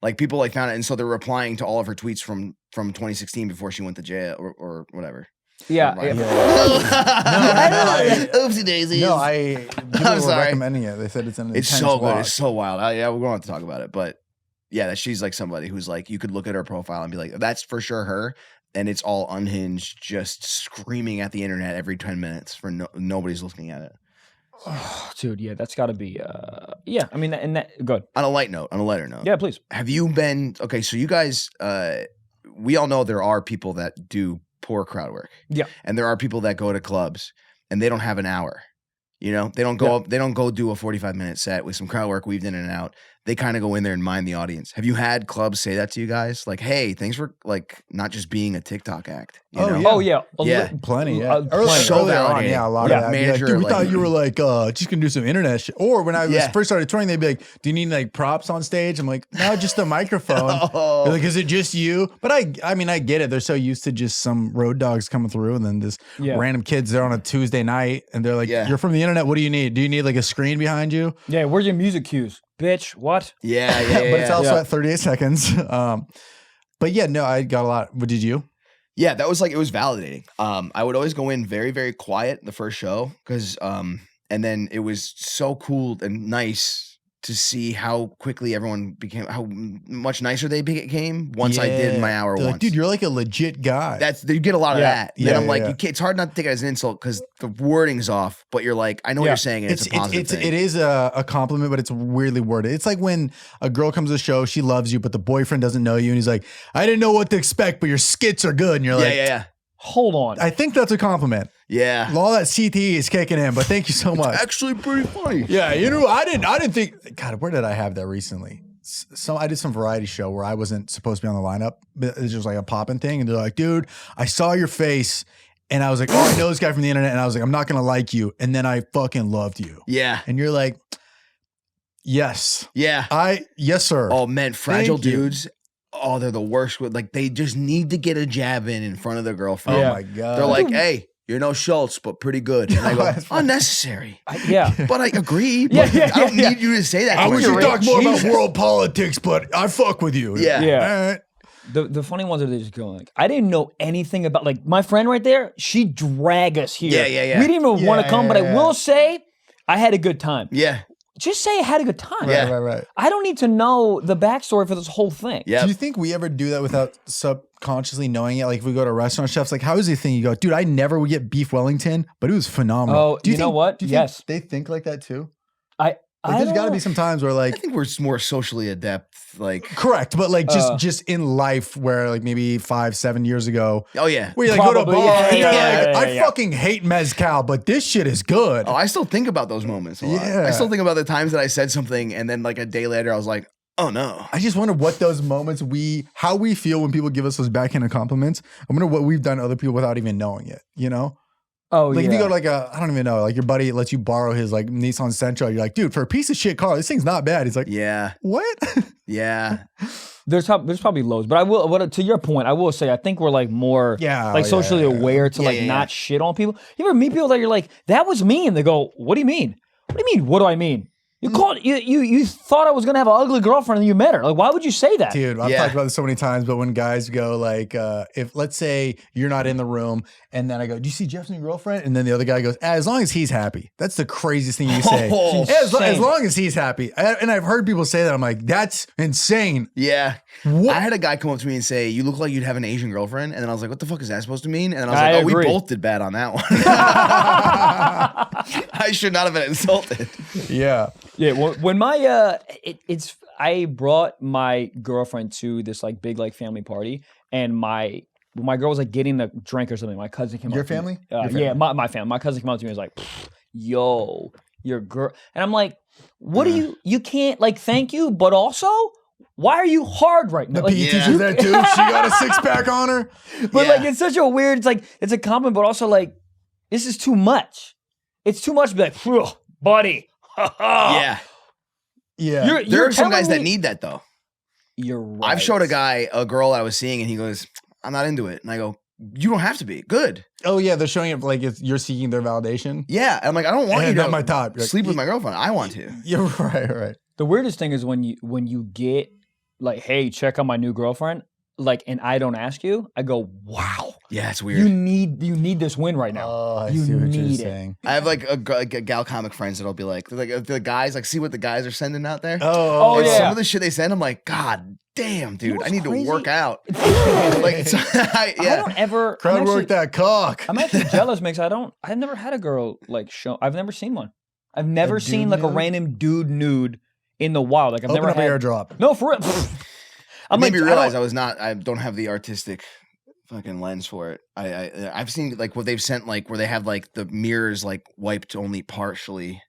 Like, people like found it, and so they're replying to all of her tweets from 2016 before she went to jail or whatever. Yeah. Right. yeah. Oopsie daisies. No, people were sorry. recommending it. They said it's an It's intense so good. watch. It's so wild. Yeah, we're going to have to talk about it, but yeah, that she's like somebody who's like, you could look at her profile and be like, that's for sure her. And it's all unhinged, just screaming at the internet every 10 minutes for nobody's looking at it. Dude, yeah, that's got to be. Yeah, I mean, and that. Good. On a lighter note. Yeah, please. Have you been okay? So you guys, we all know there are people that do poor crowd work. Yeah. And there are people that go to clubs and they don't have an hour. You know, they don't go up, they don't go do a 45-minute set with some crowd work weaved in and out. They kind of go in there and mind the audience. Have you had clubs say that to you guys? Like, hey, thanks for like not just being a TikTok act. You know? Oh yeah. Yeah. Plenty, yeah. Plenty. So Earlier on, validating. yeah, a lot Yeah, of that. Be like, manager, dude, we like- thought you were like just gonna do some internet shit. Or when I was Yeah. first started touring, they'd be like, "Do you need like props on stage?" I'm like, "No, just a microphone." Oh. They're like, "Is it just you?" But I mean, I get it. They're so used to just some road dogs coming through, and then this Yeah. random kids there on a Tuesday night, and they're like, Yeah. "You're from the internet. What do you need? Do you need like a screen behind you?" Yeah, where's your music cues? Bitch, what? Yeah. But it's also Yeah. at 38 seconds. But yeah, no, I got a lot. What did you? Yeah, that was like, it was validating. I would always go in very, very quiet the first show because, and then it was so cool and nice to see how quickly everyone became, how much nicer they became once I did my hour They're once. like, dude, you're like a legit guy. You get a lot of Yeah. that. Then Yeah, I'm yeah, like, yeah. you can't, it's hard not to take it as an insult because the wording's off, but you're like, I know what Yeah. you're saying and it's a positive thing. It is a compliment, but it's weirdly worded. It's like when a girl comes to the show, she loves you, but the boyfriend doesn't know you, and he's like, I didn't know what to expect, but your skits are good. And you're like, Yeah. Hold on. I think that's a compliment. Yeah. All that CTE is kicking in, but thank you so much. Actually pretty funny. Yeah, you know, I didn't think. God, where did I have that recently? So I did some variety show where I wasn't supposed to be on the lineup. But it was just like a popping thing, and they're like, "Dude, I saw your face," and I was like, "Oh, I know this guy from the internet," and I was like, "I'm not gonna like you," and then I fucking loved you, Yeah. and you're like, "Yes, Yeah. yes, sir." Oh man, fragile Thank you. dudes. Oh, they're the worst with like they just need to get a jab in front of their girlfriend. Oh Yeah. my god, They're like, hey, you're no Schultz, but pretty good. And I go, unnecessary. Yeah. But I agree. But I don't need you to say that. I wish you You're talk more about Jesus. world politics, but I fuck with you. Yeah. Yeah. All right. The funny ones are they just go like, I didn't know anything about, like, my friend right there, she dragged us here. Yeah. We didn't even want to come, but I yeah. will say I had a good time. Yeah. Just say I had a good time. Yeah. Right. I don't need to know the backstory for this whole thing. Yeah. Do you think we ever do that without subconsciously knowing it? Like if we go to restaurant chefs, like how is the thing? You go, dude, I never would get beef Wellington, but it was phenomenal. Oh, do you know what? Do you Yes. think they think like that too? I There's got to don't- be some times where I like, think we're more socially adept. Like, correct, but like just in life where like maybe 5-7 years ago, oh, yeah. where you like go to a Probably, bar yeah, and you're yeah, like, yeah. I fucking hate mezcal, but this shit is good. Oh, I still think about those moments a lot. Yeah. I still think about the times that I said something and then like a day later I was like, oh no. I just wonder what those moments how we feel when people give us those backhanded compliments. I wonder what we've done to other people without even knowing it, you know? Oh, Like yeah. if you go to like I don't even know, like your buddy lets you borrow his like Nissan Sentra, you're like, dude, for a piece of shit car, this thing's not bad. He's like, Yeah. what? Yeah. There's probably loads, but I will. To your point, I will say I think we're like more socially aware to not shit on people. You ever meet people that you're like, that was me, and they go, what do you mean? What do you mean? What do I mean? You called you thought I was gonna have an ugly girlfriend and you met her. Like, why would you say that? Dude, I've Yeah. talked about this so many times, but when guys go like, if let's say you're not in the room and then I go, do you see Jeff's new girlfriend? And then the other guy goes, as long as he's happy. That's the craziest thing you say. Oh, as insane. long as he's happy. And I've heard people say that. I'm like, that's insane. Yeah. What? I had a guy come up to me and say, you look like you'd have an Asian girlfriend. And then I was like, what the fuck is that supposed to mean? And then I was I like, agree. we both did bad on that one. I should not have been insulted. Yeah. Yeah, when my I brought my girlfriend to this like big like family party, and my girl was like getting a drink or something. My cousin came Your up to me. family? Your family. Yeah, my family. My cousin came up to me and was like, yo, your girl, and I'm like, what do you can't like thank you, but also why are you hard right now? The Like, PE Yeah. teacher's there too. She got a 6-pack on her. but Yeah. like it's such a weird. It's like it's a compliment, but also like this is too much. It's too much to be like, "Phew, buddy. Yeah. Yeah. You're There are some telling guys that me- need that though. You're right. I've showed a girl I was seeing and he goes, I'm not into it. And I go, you don't have to be. Good. Oh yeah, they're showing it like you're seeking their validation. Yeah. And I'm like, I don't want Yeah, you not to my top. You're like, sleep with my girlfriend. I want to. You're right. The weirdest thing is when you get like, hey, check out my new girlfriend, like, and I don't ask you, I go, wow, Yeah, it's you weird. need this win right now. Oh, I You see what you're need it. saying. I have like a gal comic friends that'll be like the guys, like, see what the guys are sending out there. Oh, And yeah. some of the shit they send, I'm like, God damn, dude, what's I need crazy? to work out. Like, so, I yeah. don't ever. Crowd work that cock. I'm actually jealous, Mix. I've never had a girl like show. I've never seen one. I've never dude seen like a nude? random dude nude in the wild. Like I've Open never up had. an airdrop. No, for real. It I'm made like, me I realize don't- I don't have the artistic fucking lens for it. I've seen like what they've sent, like where they have like the mirrors like wiped only partially,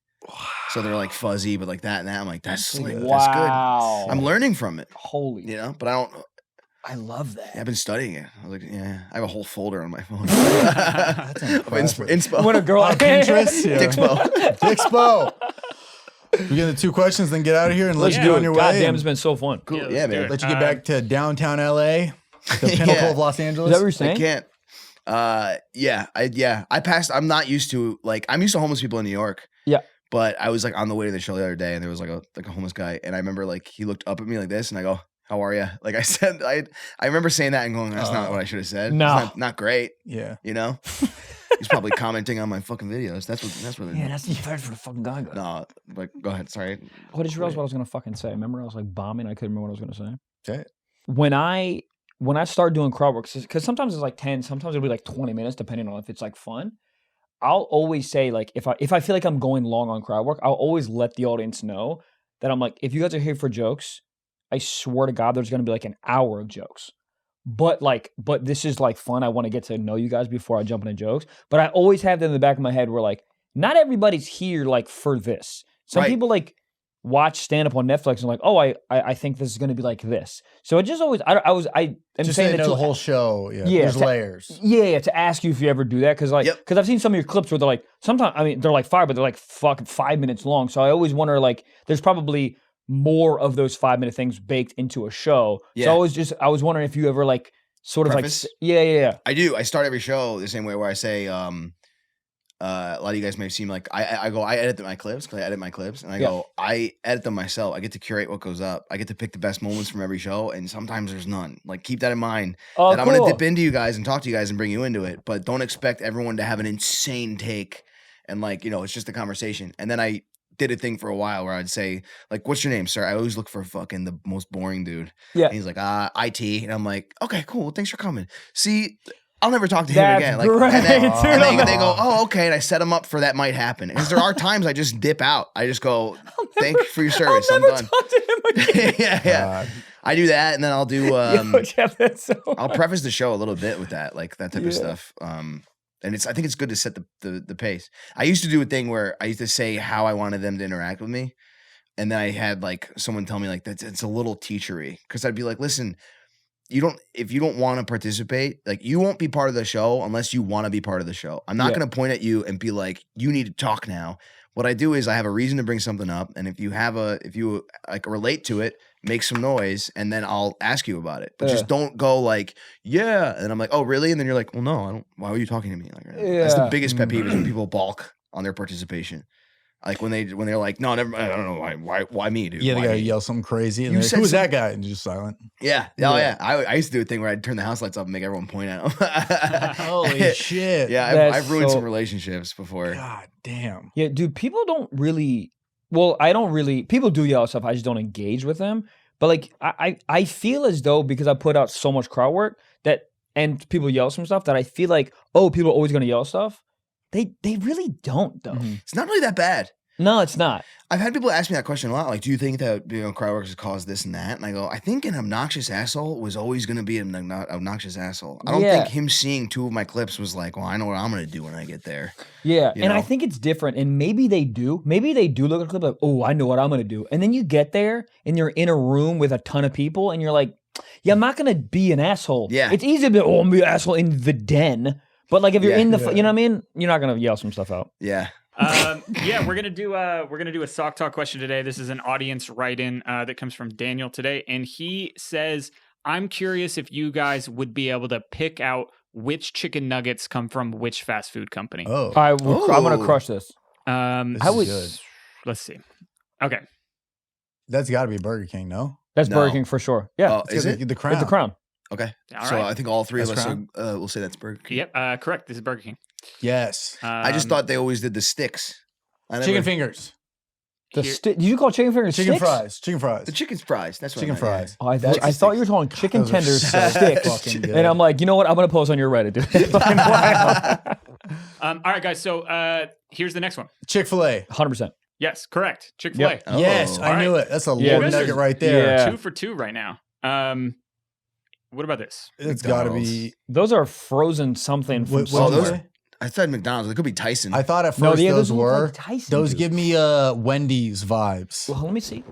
so they're like fuzzy, but like that and that. I'm like, that's like, that's wow. good. I'm learning from it, Holy. you know. But I don't. I love that. I've been studying it. I was like, yeah, I have a whole folder on my phone. That's Of impressive. inspo. When a girl On Pinterest? Yeah. Dixpo. Dixpo. We get the 2 questions, then get out of here and let Let's you do get it. on your God way. damn, and it's been so fun. Cool. Yeah, Yeah, let's do man. it. let you get back to downtown LA, the pinnacle Yeah. of Los Is Angeles. that what you're I saying? can't. I passed. I'm not used to like. I'm used to homeless people in New York. Yeah. But I was like on the way to the show the other day, and there was like a homeless guy, and I remember like he looked up at me like this, and I go, "How are you?" Like I said, I remember saying that and going, "That's not what I should have said. No. It's not great." Yeah. You know. He's probably commenting on my fucking videos. That's what. Yeah, that's the third for the fucking guy. No, like go ahead. Sorry. What did you realize what I was gonna fucking say? Remember I was like bombing. I couldn't remember what I was gonna say. Okay. When I start doing crowd work, because sometimes it's like 10, sometimes it'll be like 20 minutes, depending on if it's like fun. I'll always say like if I feel like I'm going long on crowd work, I'll always let the audience know that I'm like, if you guys are here for jokes, I swear to God, there's gonna be like an hour of jokes. But this is like fun. I want to get to know you guys before I jump into jokes. But I always have that in the back of my head where like, not everybody's here like for this. Some Right. people like watch stand up on Netflix and like, oh, I think this is going to be like this. So it just always, I am Just saying saying that the to- whole show. Yeah. Yeah, There's to- layers. Yeah, to ask you if you ever do that. Cause like, Yep. cause I've seen some of your clips where they're like, sometimes, I mean, they're like 5, but they're like fucking 5 minutes long. So I always wonder like, there's probably more of those 5-minute things baked into a show. Yeah. So I was wondering if you ever like sort of Preface? like, yeah. I do. I start every show the same way where I say, a lot of you guys may seem like I edit my clips because I edit my clips and I go, I edit them myself. I get to curate what goes up. I get to pick the best moments from every show, and sometimes there's none. Like, keep that in mind. Oh, that I'm going to dip into you guys and talk to you guys and bring you into it, but don't expect everyone to have an insane take and like, it's just a conversation. And then I did a thing for a while where I'd say, like, what's your name, sir? I always look for fucking the most boring dude. Yeah. And he's like, IT. And I'm like, okay, cool. Thanks for coming. See, I'll never talk to him That's again. Like, great, and then dude. they go, oh, okay. And I set them up for that might happen. Because there are times I just dip out. I just go, thank you for your service. I'll I'm never done. talk to him again. yeah. I do that. And then I'll do, Yo, Jeff, that's so I'll preface the show a little bit with that, like that type of stuff. And I think it's good to set the pace. I used to do a thing where I used to say how I wanted them to interact with me. And then I had like someone tell me like it's a little teachery. Cause I'd be like, listen, if you don't want to participate, like you won't be part of the show unless you want to be part of the show. I'm not going to point at you and be like, you need to talk now. What I do is I have a reason to bring something up. And if you like relate to it, make some noise, and then I'll ask you about it. But just don't go like, yeah. And I'm like, oh, really? And then you're like, well, no, I don't. Why were you talking to me? Like, that's the biggest pet peeve is when people balk on their participation. Like when they're like, no, never. I don't know why me, dude. Yeah, they why gotta me? yell something crazy. And You who's that guy? And just silent. Yeah. Oh yeah. I used to do a thing where I'd turn the house lights up and make everyone point at them. Holy shit. Yeah, I've ruined some relationships before. God damn. Yeah, dude, people don't really. Well, I don't really. People do yell stuff. I just don't engage with them. But like, I feel as though because I put out so much crowd work and people yell some stuff that I feel like, oh, people are always gonna yell stuff. They really don't though. Mm-hmm. It's not really that bad. No, it's not. I've had people ask me that question a lot. Like, do you think that crowd work has caused this and that? And I go, I think an obnoxious asshole was always going to be an obnoxious asshole. I don't think him seeing 2 of my clips was like, well, I know what I'm going to do when I get there. Yeah, and I think it's different. And maybe they do. Maybe they do look at a clip like, oh, I know what I'm going to do. And then you get there and you're in a room with a ton of people and you're like, yeah, I'm not going to be an asshole. Yeah. It's easy to be, oh, I'm going to be an asshole in the den. But like if you're in the, you know what I mean? You're not going to yell some stuff out. Yeah. We're gonna do a sock talk question today. This is an audience write-in that comes from Daniel today, and he says, "I'm curious if you guys would be able to pick out which chicken nuggets come from which fast food company." Oh, I'm gonna crush this. Good. Let's see. Okay, That's got to be Burger King, no? That's No. Burger King for sure. Yeah, Is it? The Crown. it's the Crown. Okay. All So right. I think all 3 of That's us Crown? will say that's Burger King. Yep, correct. This is Burger King. Yes. I just thought they always did the sticks. Chicken fingers. Did you call chicken fingers Chicken sticks? fries. Chicken fries. The chicken's fries. That's what Chicken I meant, yeah. fries. Oh, I That's thought you were calling chicken Those are tenders so sticks. fucking good. And I'm like, you know what? I'm gonna post on your Reddit, dude. All right, guys. So here's the next one. Chick-fil-A. 100%. Yes, correct. Chick-fil-A. Yep. Oh. Yes, I All knew right. it. That's a Yeah, Lord this nugget is- right there. Yeah. 2 for 2 right now. What about this? It's got to be. Those are frozen something from What somewhere. did they- I thought McDonald's. It could be Tyson. I thought at No, first yeah, those look were. like Tyson, Those dude. give me Wendy's vibes. Well, let me see.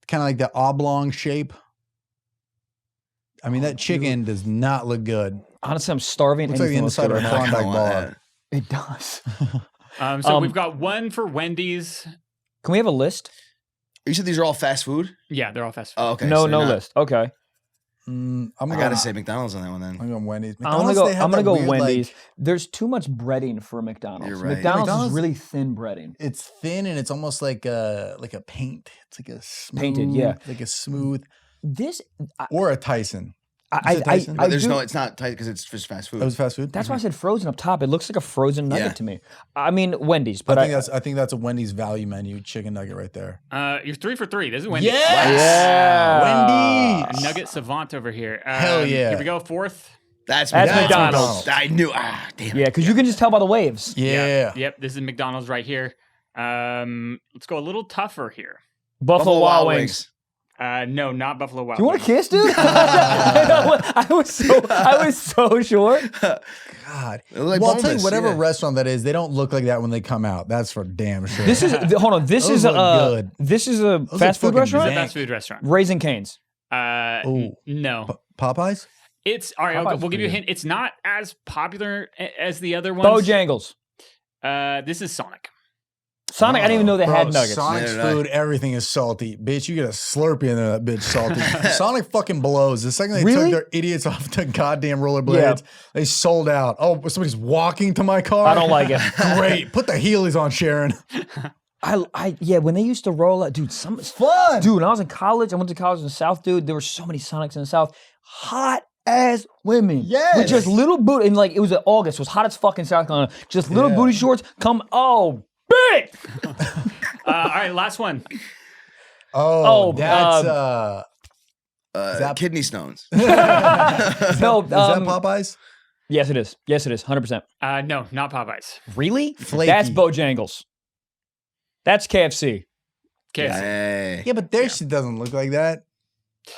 Kind of like the oblong shape. I mean, that chicken does not look good. Honestly, I'm starving. Looks like the Anything looks inside good of a right now. I kinda Klondike want bar. that. It does. So Um, we've got 1 for Wendy's. Can we have a list? You said these are all fast food? Yeah, they're all fast food. Oh, okay. no so no not- list. Okay. I'm I gonna gotta say McDonald's on that one then. I'm going Wendy's. I'm gonna McDonald's, go. they have I'm gonna that go weird, Wendy's. like, There's too much breading for McDonald's. You're right. McDonald's, McDonald's- is really thin breading. it's thin and it's almost like a paint. It's like a smooth, Painted, yeah. like a smooth This, or a Tyson. I, Is it I, Tyson? I But there's do- no, it's not tight because it's just fast food. That was fast food. That's why I said frozen up top. It looks like a frozen nugget Yeah. to me. I mean Wendy's, but I think that's a Wendy's value menu chicken nugget right there. You're 3 for 3. This is Wendy's. yeah, Wendy's. Nugget savant over here. Hell yeah. Here we go. 4th. That's McDonald's. I knew. Damn. Yeah, because you can just tell by the waves. Yeah. Yep. This is McDonald's right here. Let's go a little tougher here. Buffalo Wild Wings. No, not Buffalo Wild You want Wings. a kiss, dude? I was so sure. God. They look like Well, I'll tell you, boneless, whatever yeah. restaurant that is, they don't look like that when they come out. That's for damn sure. This is hold on. This Those is look a good. this is a Those fast look food fucking It's a restaurant. dank. fast food restaurant. Raising Cane's. Ooh. No. Popeyes? It's all right. Popeye's We'll give you a pretty hint. It's not as popular as the other ones. Bojangles. This is Sonic. Sonic, I didn't even know they had nuggets. Sonic's food, everything is salty. Bitch, you get a Slurpee in there, that bitch salty. Sonic fucking blows. The second they took their idiots off the goddamn rollerblades, they sold out. Oh, somebody's walking to my car? I don't like it. Great. Put the Heelys on, Sharon. When they used to roll out, dude, it's fun. Dude, when I was in college, I went to college in the South, dude. There were so many Sonics in the South. Hot as women. Yes. With just little booty, and like, it was August, it was hot as fucking South Carolina. Just little booty shorts, big! All right, last one. That's kidney stones. No, is that Popeyes? Yes, it is. 100%. No, not Popeyes. Really? Flaky. That's Bojangles. That's KFC. Hey. Yeah, but their shit doesn't look like that.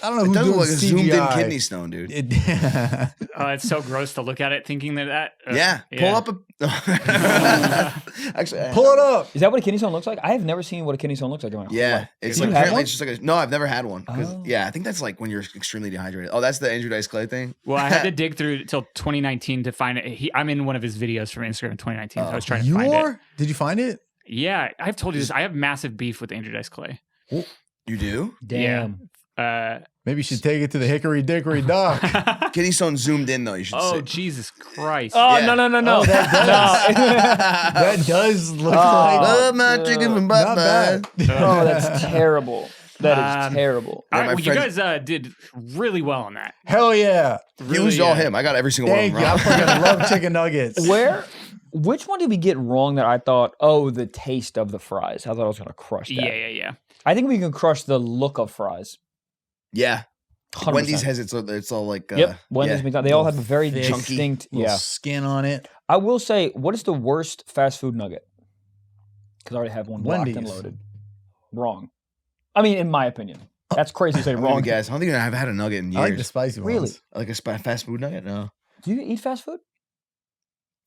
I don't know who doesn't doing look like a zoomed in CGI. kidney stone, dude. It's so gross to look at it thinking that. Pull up a. Actually, Pull it up. Is that what a kidney stone looks like? I have never seen what a kidney stone looks like in my whole life. It's You like had apparently one? it's just like no, I've never had one. I think that's like when you're extremely dehydrated. Oh, that's the Andrew Dice Clay thing. Well, I had to dig through till 2019 to find it. I'm in one of his videos from Instagram in 2019. So I was trying to find it. Did you find it? Yeah, I've told you this. I have massive beef with Andrew Dice Clay. You do? Damn. Maybe you should take it to the Hickory Dickory Dock. Kidney stone zoomed in though. You should say. Jesus Christ! Oh, Yeah. no. That does look like Love my chicken from not bad. Popeyes. Oh, that's terrible. That is terrible. All right, my well, you friends- guys did really well on that. Hell yeah. It was all him. I got every single Thank one you. I wrong. fucking love chicken nuggets. Which one did we get wrong that I thought, the taste of the fries? I thought I was going to crush that. Yeah. I think we can crush the look of fries. Yeah. 100%. Wendy's has it's all like Wendy's, McDonald's, they all have a very Thick, distinct, little skin on it. I will say, what is the worst fast food nugget? Because I already have one blocked and Wendy's. loaded. Wrong. I mean, in my opinion. That's crazy to say wrong wrong. guys. I don't think I've had a nugget in I like years. the spicy ones. Really? Like a fast food nugget? No. Do you eat fast food?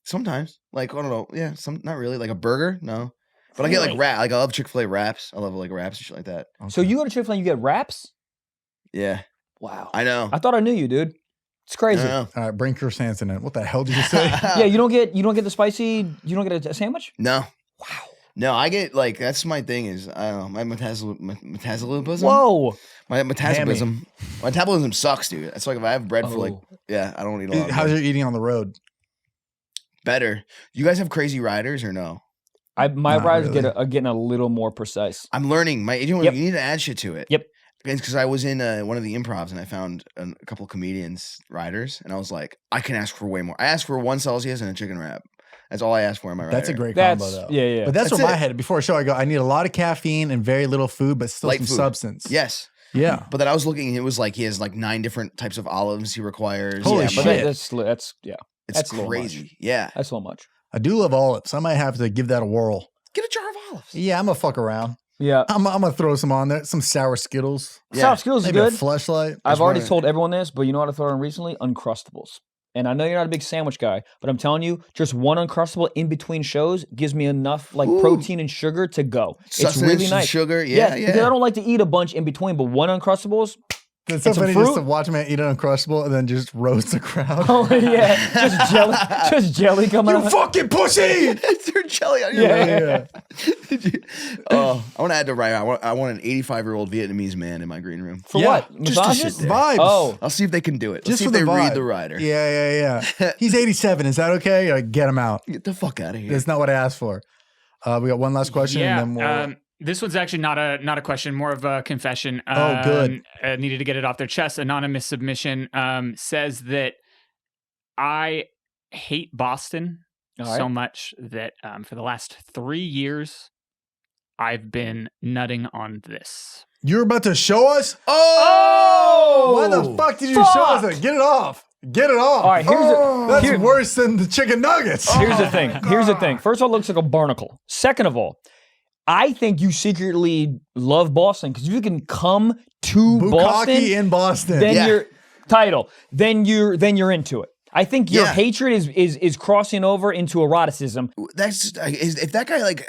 Sometimes. Like, I don't know. Yeah, not really. Like a burger? No. But I get like wrap. Like I love Chick-fil-A wraps. I love like wraps and shit like that. Okay. So you go to Chick-fil-A and you get wraps? Yeah. Wow. I know. I thought I knew you, dude. It's crazy. I know. All right, bring Chris Hansen in. What the hell did you say? Yeah, you don't get the spicy. You don't get a sandwich. No. Wow. No, I get like that's my thing is I don't know my metabolism. Whoa. My metabolism sucks, dude. It's like if I have bread for like I don't eat a lot. How's your eating on the road? Better. You guys have crazy riders or no? My Not rides really. are getting a little more precise. I'm learning. My agent, Yep. you need to add shit to it. Yep. Because I was in one of the improvs and I found a couple comedians riders and I was like, I can ask for way more. I asked for 1 Celsius and a chicken wrap. That's all I asked for in my rider. That's a great combo, though. Yeah. But that's That's what my it. head. Before a show, I go, I need a lot of caffeine and very little food, but still Light some food. substance. Yes. Yeah. But then I was looking, it was like he has like 9 different types of olives he requires. Holy yeah, shit. but That's it's that's a little crazy. much. Yeah. That's a little much. I do love olives. I might have to give that a whirl. Get a jar of olives. Yeah, I'm going to fuck around. Yeah. I'm going to throw some on there. Some sour Skittles. Sour Skittles is Maybe a good. Fleshlight. I've already wondering. told everyone this, but you know what I throw in recently? Uncrustables. And I know you're not a big sandwich guy, but I'm telling you, just one Uncrustable in between shows gives me enough like protein and sugar to go. It's Sustenance really and nice. sugar. Yeah. Because I don't like to eat a bunch in between, but one Uncrustables. It's so and some funny just to fruit. watch a man eat an Uncrustable and then just roast the crowd. Oh yeah, just jelly coming You out. fucking pussy! They're jelly on your Yeah. Oh, I want to add to right. I want an 85-year-old Vietnamese man in my green room. For Yeah, what? just to Massages? sit there. Vibes. Oh, I'll see if they can do it. Let's Just see for if they the read vibe. the rider. Yeah. He's 87. Is that okay? Or get him out. Get the fuck out of here. That's not what I asked for. We got one last question Yeah. and then we'll... This one's actually not a question, more of a confession. Oh, good. Needed to get it off their chest. Anonymous submission says that I hate Boston All right. so much that for the last 3 years, I've been nutting on this. You're about to show us? Oh! Why the fuck did you show us that? Get it off. Get it off. All right, That's worse than the chicken nuggets. Here's the thing. First of all, it looks like a barnacle. Second of all, I think you secretly love Boston because you can come to Bukkake Boston, in Boston. then Yeah. you're into it. I think your Yeah. hatred is crossing over into eroticism. That's if that guy like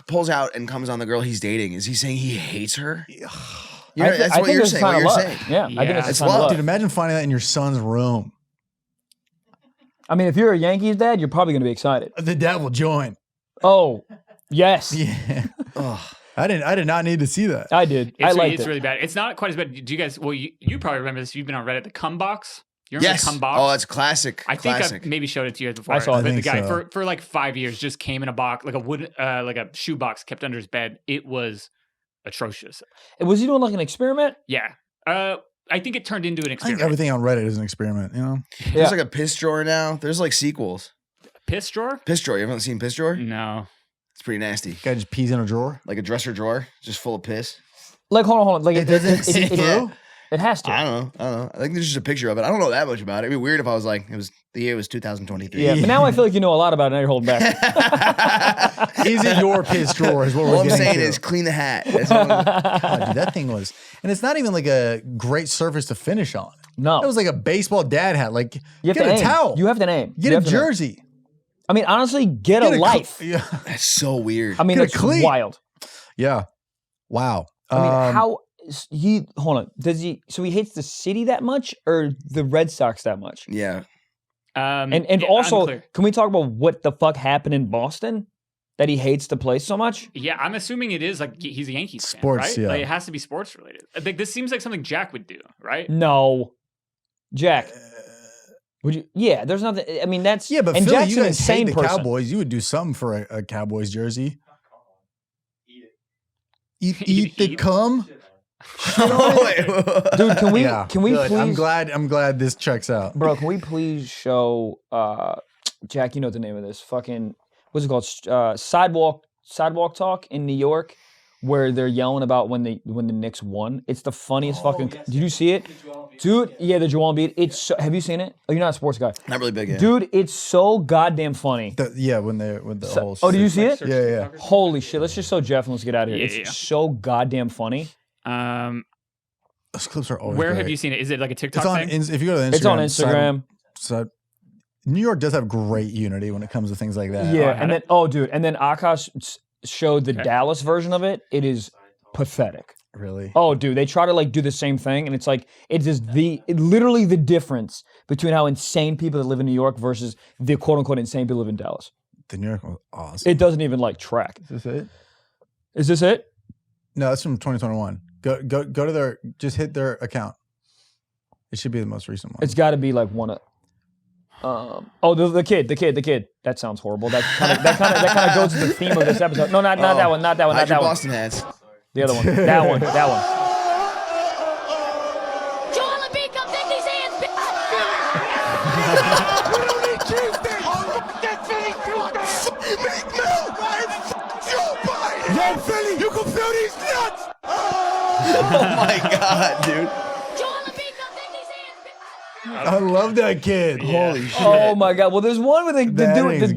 pulls out and comes on the girl he's dating, is he saying he hates her? That's what you're it's a saying. sign What of you're love. saying. Yeah, I think it's a It's sign of love. love. Dude, imagine finding that in your son's room. I mean, if you're a Yankees dad, you're probably going to be excited. The dad will join. Oh, Yes, Yeah. Oh, I did not need to see that. I did. I liked It's it. really bad. It's not quite as bad. Do you guys? Well, you probably remember this. You've been on Reddit. The cum box. You remember yes. the cum box? Oh, that's classic. I think classic. I maybe showed it to you guys before. I saw it. But I the think guy so. for like 5 years just came in a box, like a wood, like a shoe box, kept under his bed. It was atrocious. Was he doing like an experiment? Yeah. I think it turned into an I think experiment. everything on Reddit is an experiment, you know? There's like a piss drawer now. There's like sequels. Piss drawer? Piss drawer. You haven't seen piss drawer? No. It's pretty nasty. Guy just pees in a drawer. Like a dresser drawer, just full of piss. Like hold on. Like it Yeah. It has to. I don't know. I think there's just a picture of it. I don't know that much about it. It'd be weird if I was like, the year was 2023. Yeah, but now I feel like you know a lot about it. Now you're holding back. Is it your piss drawer? Is what All we're I'm getting saying to. is clean the hat. That's all I'm- God, dude, that thing was, and it's not even like a great surface to finish on. No, It was like a baseball dad hat. Like, you have get to a aim. towel. You have to name. Get You a have to name. jersey. I mean, honestly, get a Get life. Yeah. That's so weird. I mean, Get a it's cleat. wild. Yeah. Wow. I mean, how he? Hold on. Does he? So he hates the city that much, or the Red Sox that much? Yeah. And yeah, also, unclear. can we talk about what the fuck happened in Boston that he hates the place so much? Yeah, I'm assuming it is like he's a Yankees Sports, fan, right? yeah. Like it has to be sports related. Like this seems like something Jack would do, right? No, Jack. Would you? Yeah, there's nothing. I mean, that's Yeah, but and Philly, Jack's you an guys hate insane the person. Cowboys. You would do something for a Cowboys jersey. Eat Eat the it. cum. Dude, can we? Yeah, Can we good. please? I'm glad this checks out. Bro, can we please show Jack? You know the name of this fucking what's it called? Sidewalk talk in New York, where they're yelling about when the Knicks won. It's the funniest fucking. Did you see it, dude? Yeah, the Joel Embiid. It's so, have you seen it? Oh, you're not a sports guy, Not really big, yeah. dude. It's so goddamn funny. When the whole. Oh, do you see it? Yeah, yeah. Holy shit! Let's just show Jeff and let's get out of here. Yeah, It's so goddamn funny. Those clips are always. Where great. have you seen it? Is it like a TikTok It's on. thing? If you go to Instagram, It's on Instagram. New York does have great unity when it comes to things like that. Yeah, I and had then dude, and then Akash showed the Dallas version of it. It is pathetic. Really. Oh, dude, they try to like do the same thing, and it's like it's just literally the difference between how insane people that live in New York versus the quote unquote insane people that live in Dallas. The New York was awesome. It doesn't even like track. Is this it? Is this it? No, that's from 2021. Go to their. Just hit their account. It should be the most recent one. It's got to be like one of. The kid. That sounds horrible. That kind of goes to the theme of this episode. No, not that one. Not that one. Not Hide your that one. Boston hats. The other one. That one. Joel Embiid comes in these hands. Oh my God, dude. Joel Embiid comes in these hands. I love that kid. Holy shit. Oh my god! Well, there's one with the That dude is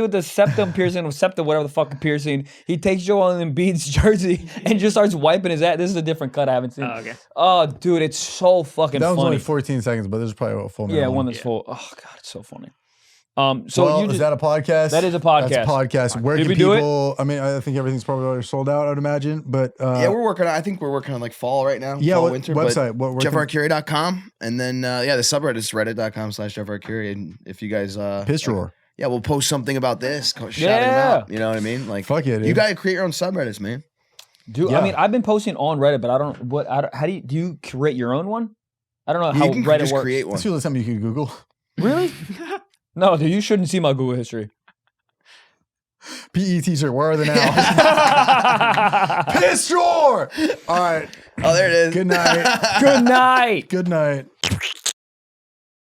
with the septum piercing or septum whatever the fuck piercing. He takes Joel Embiid's jersey and just starts wiping his ass. This is a different cut I haven't seen. Oh, okay. Oh, dude, it's so fucking That was funny. only 14 seconds, but this is probably a full minute. Yeah, one that's full. Oh god, it's so funny. So Well, you is just, that a podcast? That is a podcast. That's a podcast. Where Did can we do it? people? I mean, I think everything's probably already sold out. I'd imagine, but Yeah, I think we're working on like fall right now. Yeah, fall, what winter. website? But Where can- JeffArcuri.com. And then, the subreddit is reddit.com/JeffArcuri. And if you guys. piss drawer. Yeah, we'll post something about this. Shout him Yeah. out. You know what I mean? Like, Fuck yeah, dude. you gotta create your own subreddits, man. Dude, Yeah. I mean, I've been posting on Reddit, but I don't. How do you create your own one? I don't know how You can Reddit just works. create one. Let's feel something you can Google. Really? No, dude, you shouldn't see my Google history. PE t-shirt. Where are they now? Piss drawer. All right. Oh, there it is. Good night. Good night. Good night.